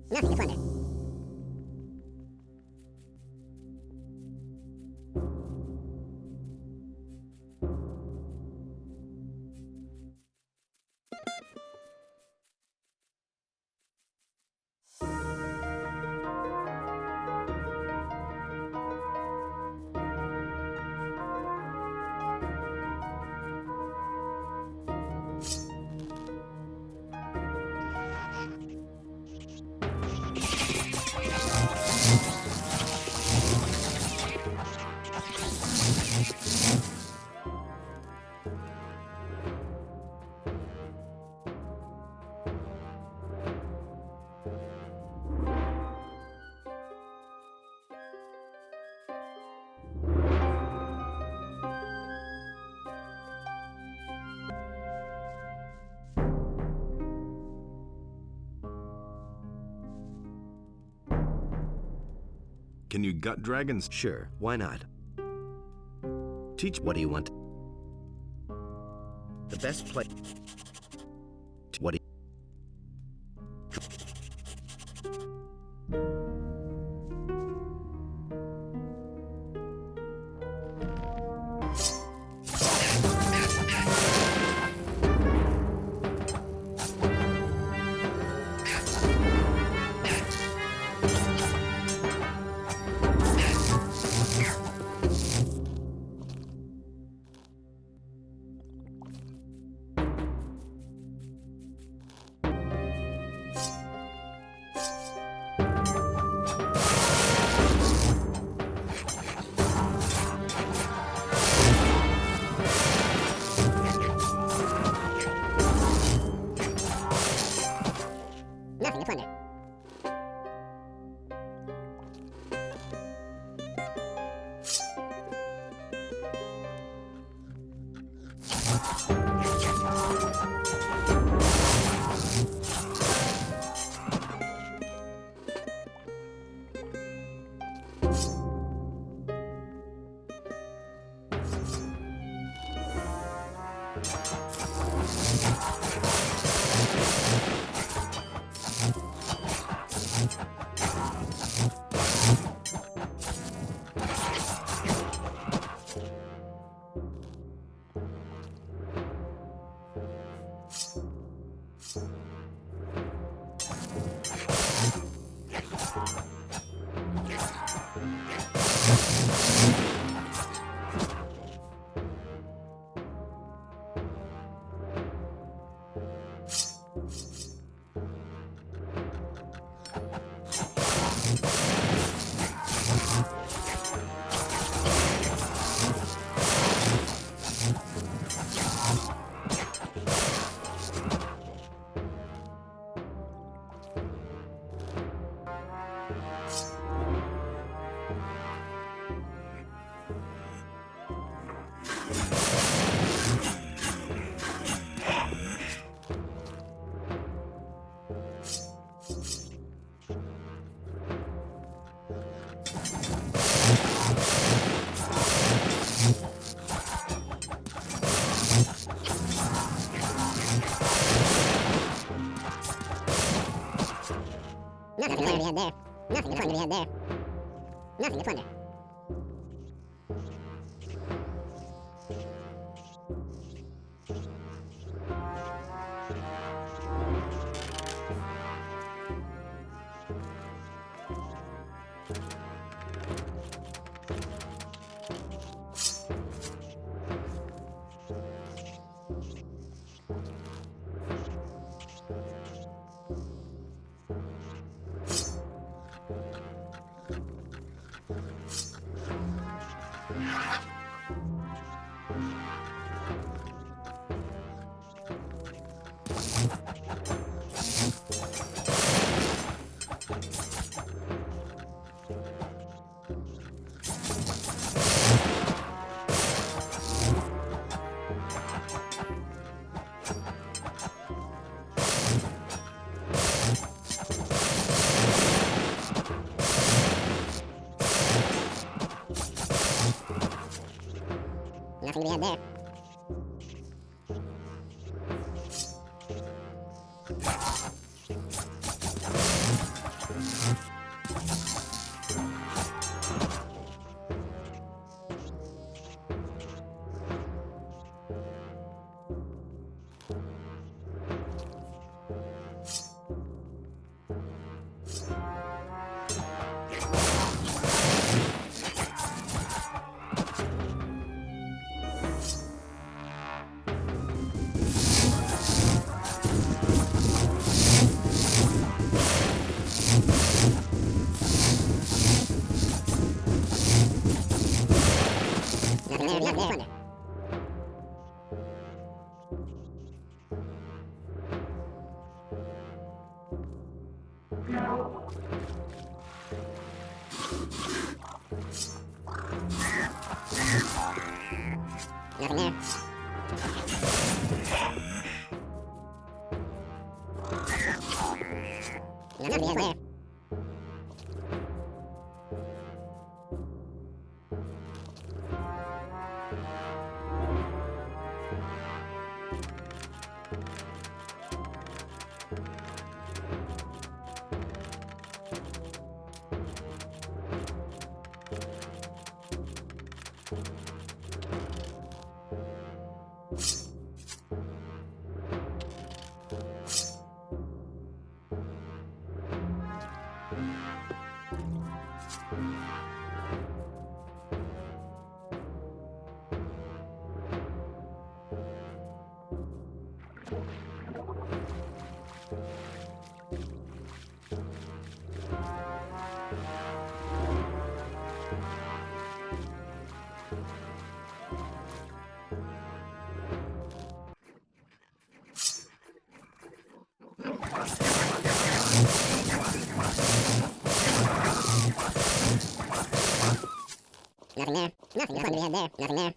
Nothing to plunder. Can you gut dragons? Sure, why not? Teach. What do you want? The best place. What do you... Nothing to plunder. Nothing to plunder to be had there. Nothing to plunder to be had there. Nothing to plunder. Nothing to be had there. Nothing there. Nothing there. Nothing there. Nothing to be had there. Nothing there.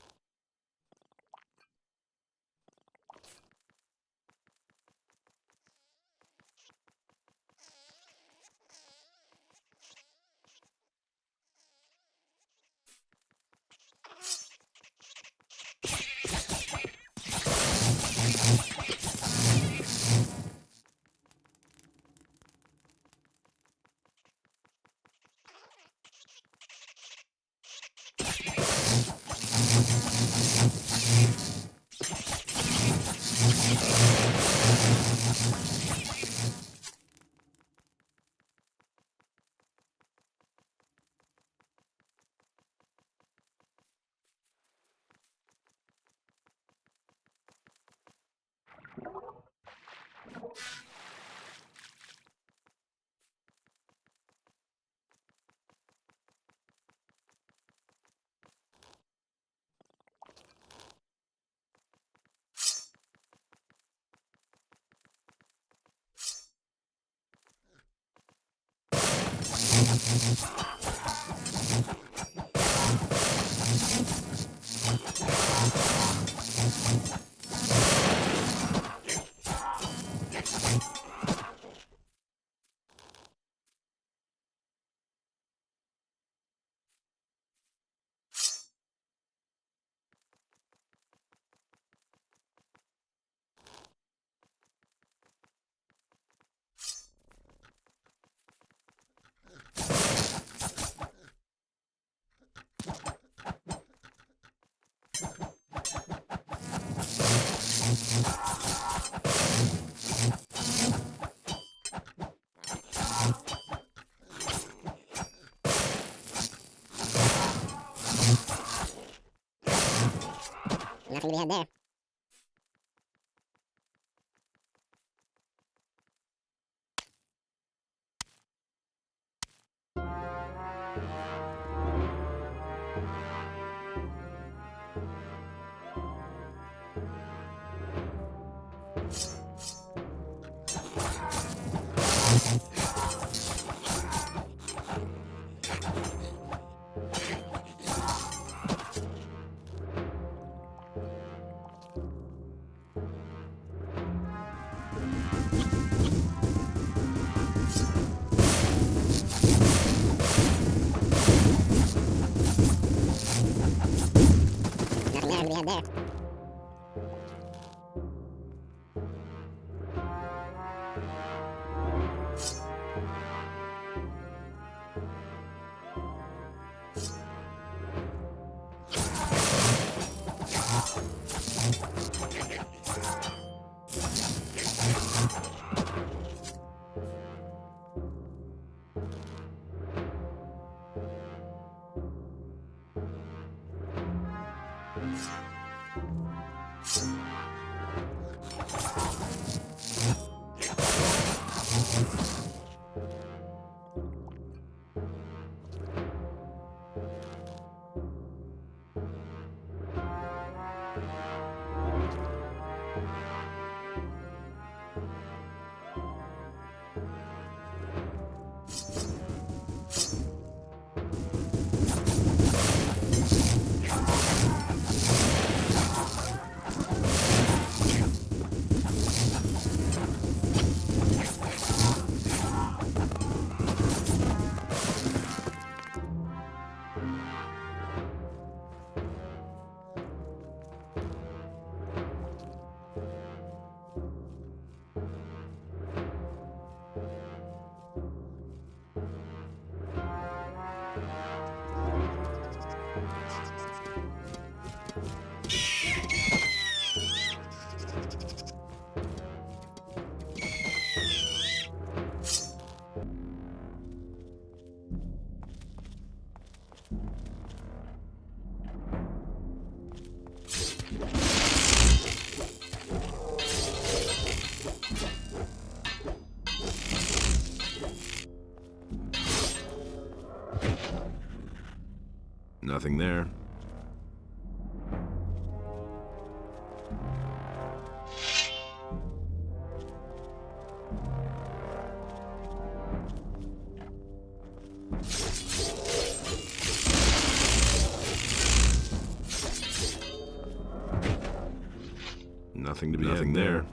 Nothing to be had there. Nothing there to be had there. Nothing there. Nothing to be had there.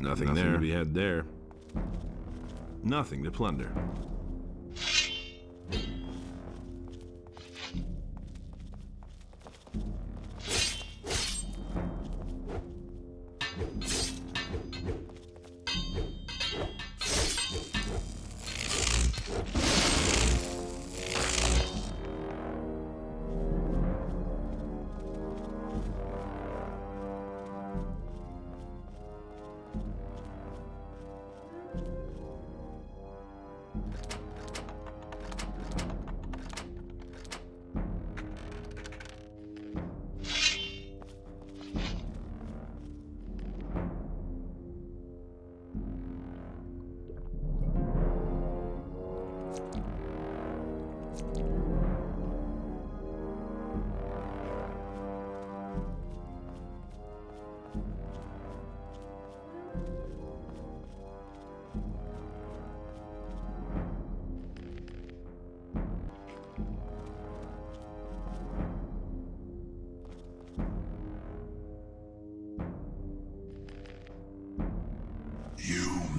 Nothing there to be had there. Nothing to plunder.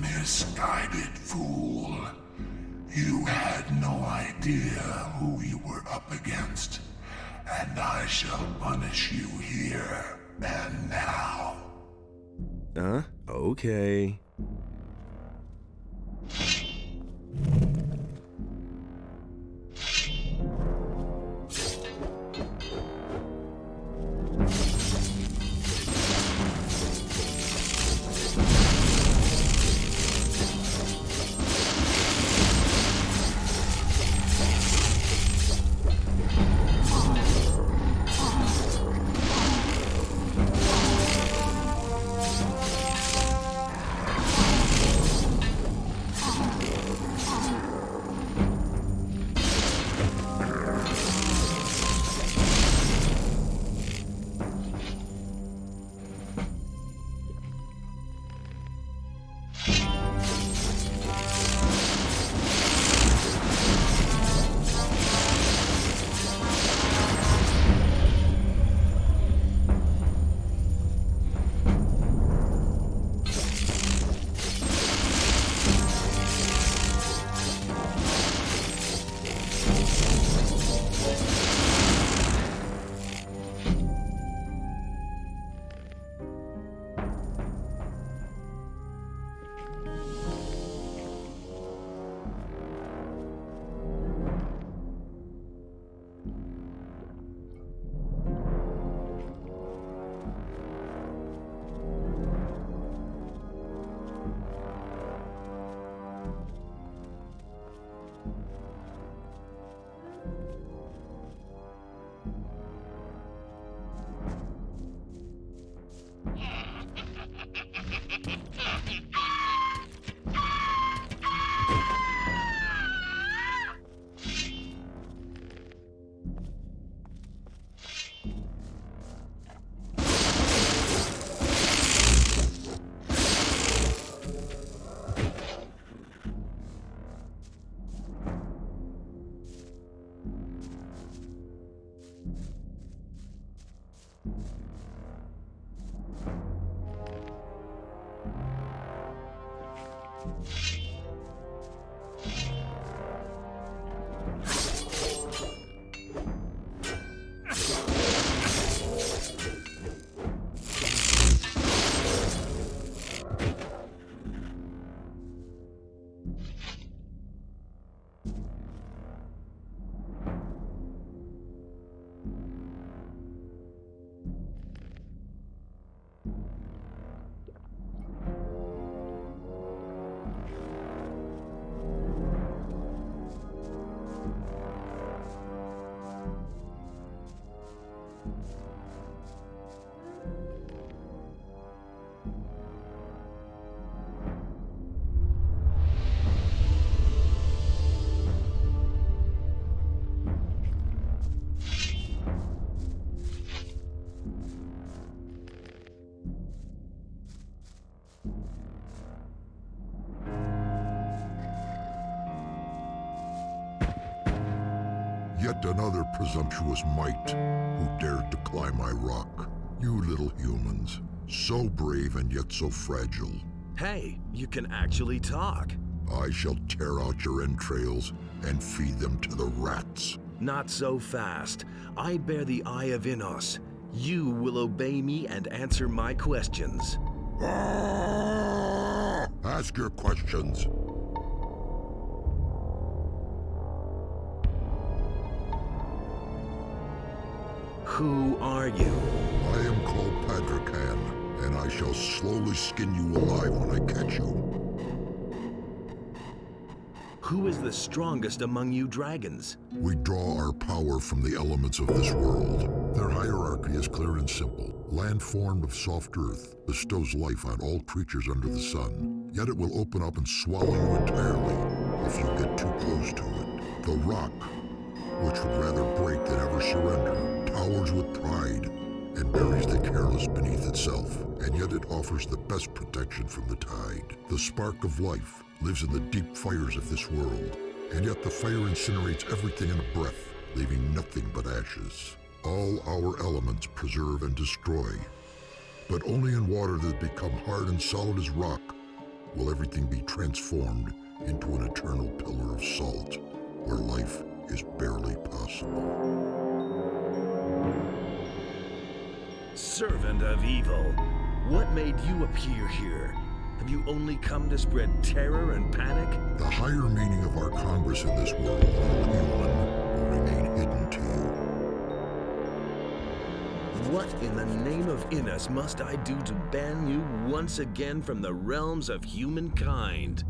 Misguided fool. You had no idea who you were up against, and I shall punish you here and now. Okay. Yet another presumptuous mite who dared to climb my rock. You little humans, so brave and yet so fragile. Hey, you can actually talk. I shall tear out your entrails and feed them to the rats. Not so fast. I bear the eye of Innos. You will obey me and answer my questions. Ask your questions. Who are you? I am called Pedrakhan, and I shall slowly skin you alive when I catch you. Who is the strongest among you dragons? We draw our power from the elements of this world. Their hierarchy is clear and simple. Land formed of soft earth bestows life on all creatures under the sun, yet it will open up and swallow you entirely if you get too close to it. The rock, which would rather break than ever surrender, towers with pride and buries the careless beneath itself, and yet it offers the best protection from the tide. The spark of life lives in the deep fires of this world, and yet the fire incinerates everything in a breath, leaving nothing but ashes. All our elements preserve and destroy, but only in water that become hard and solid as rock will everything be transformed into an eternal pillar of salt, where life is barely possible. Servant of evil, what made you appear here? Have you only come to spread terror and panic? The higher meaning of our Congress in this world, little human, will remain hidden to you. What in the name of Innos must I do to ban you once again from the realms of humankind?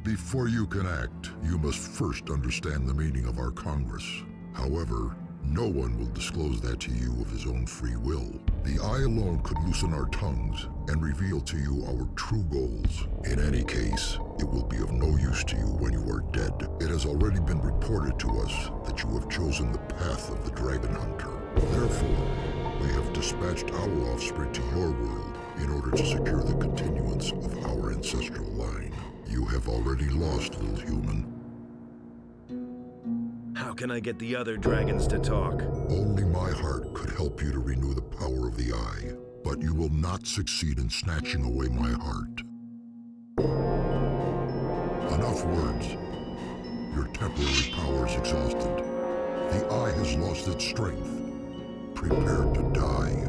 Before you can act, you must first understand the meaning of our Congress. However, no one will disclose that to you of his own free will. The eye alone could loosen our tongues and reveal to you our true goals. In any case, it will be of no use to you when you are dead. It has already been reported to us that you have chosen the path of the Dragon Hunter. Therefore, we have dispatched our offspring to your world in order to secure the continuance of our ancestral line. You have already lost, little human. How can I get the other dragons to talk? Only my heart could help you to renew the power of the eye, but you will not succeed in snatching away my heart. Enough words. Your temporary power is exhausted. The eye has lost its strength. Prepare to die.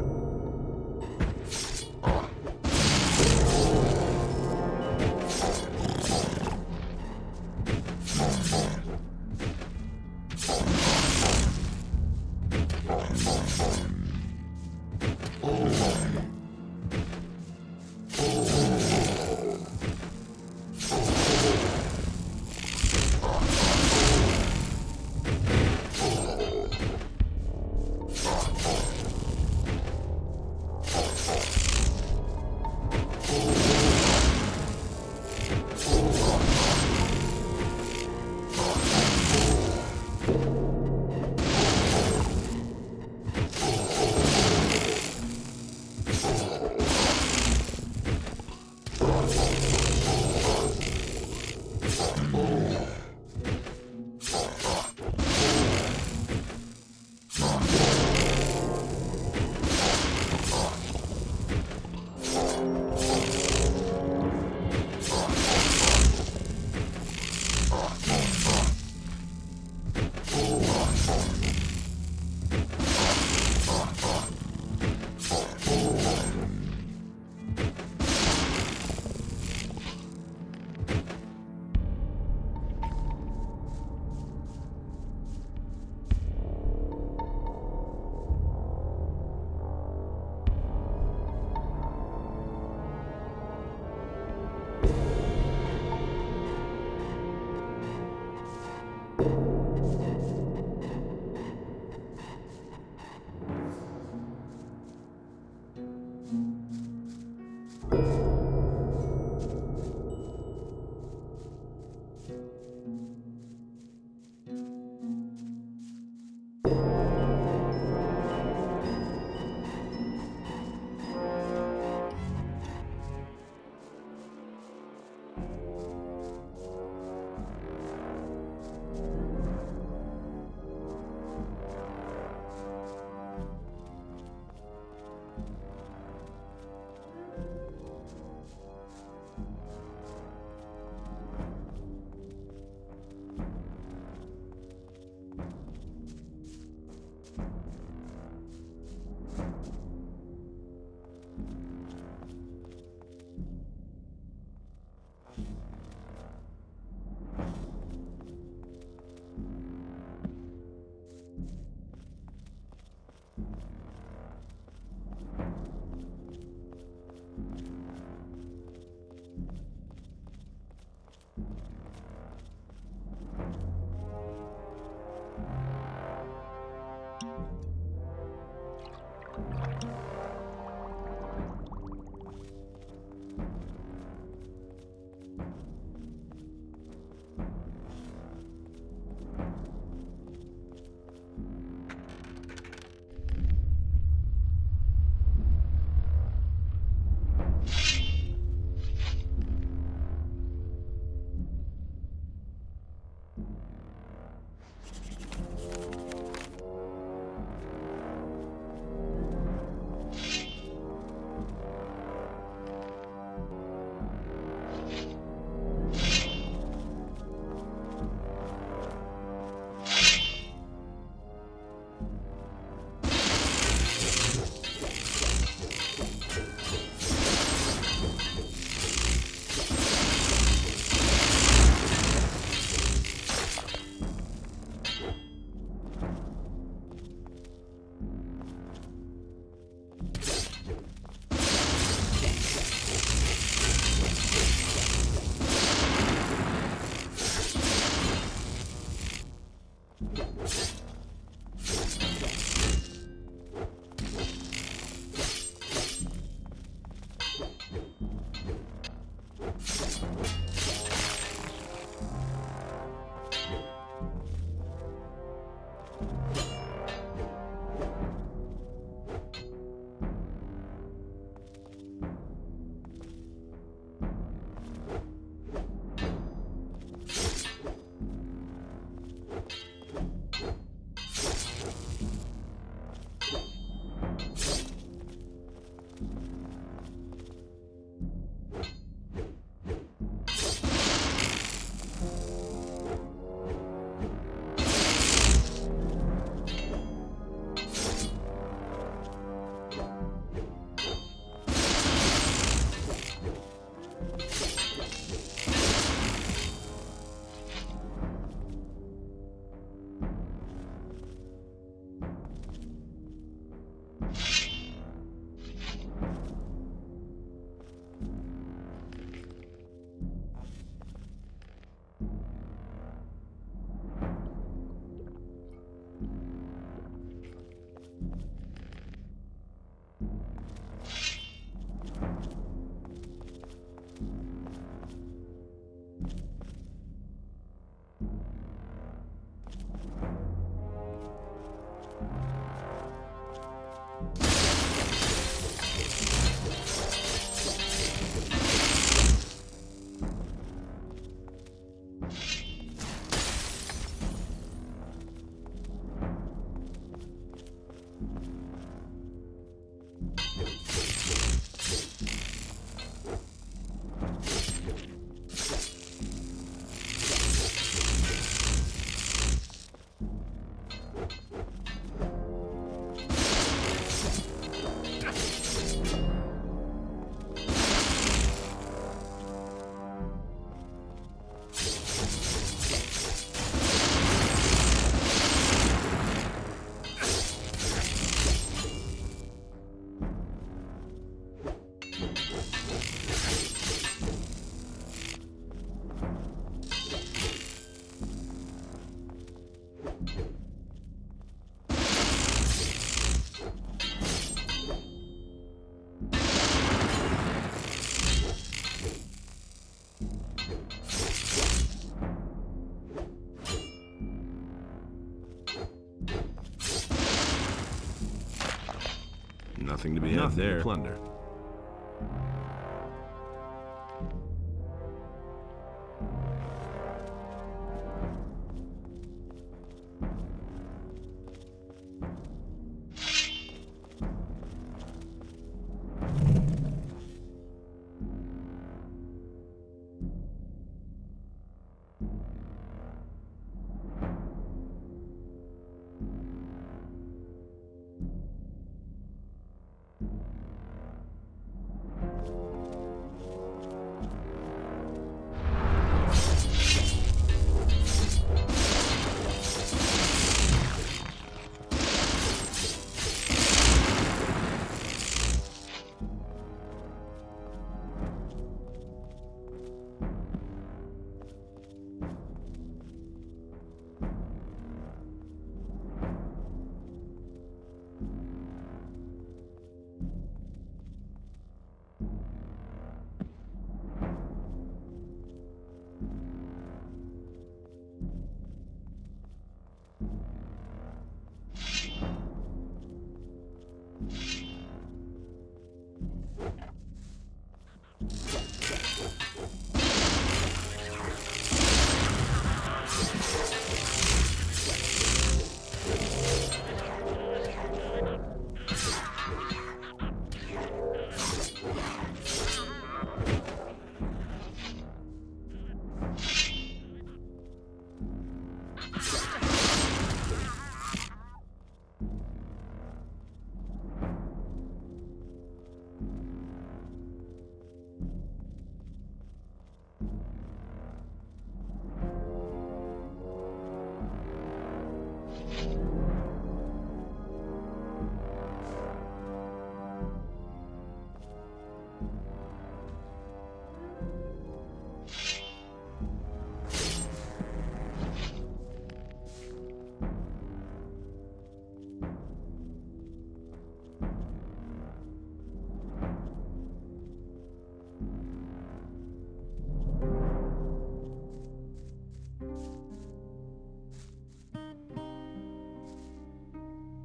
Nothing to be had there. Plunder.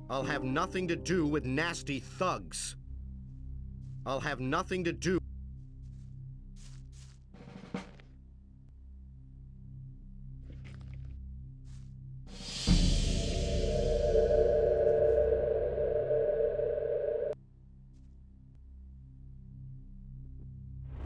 I'll have nothing to do with nasty thugs. I'll have nothing to do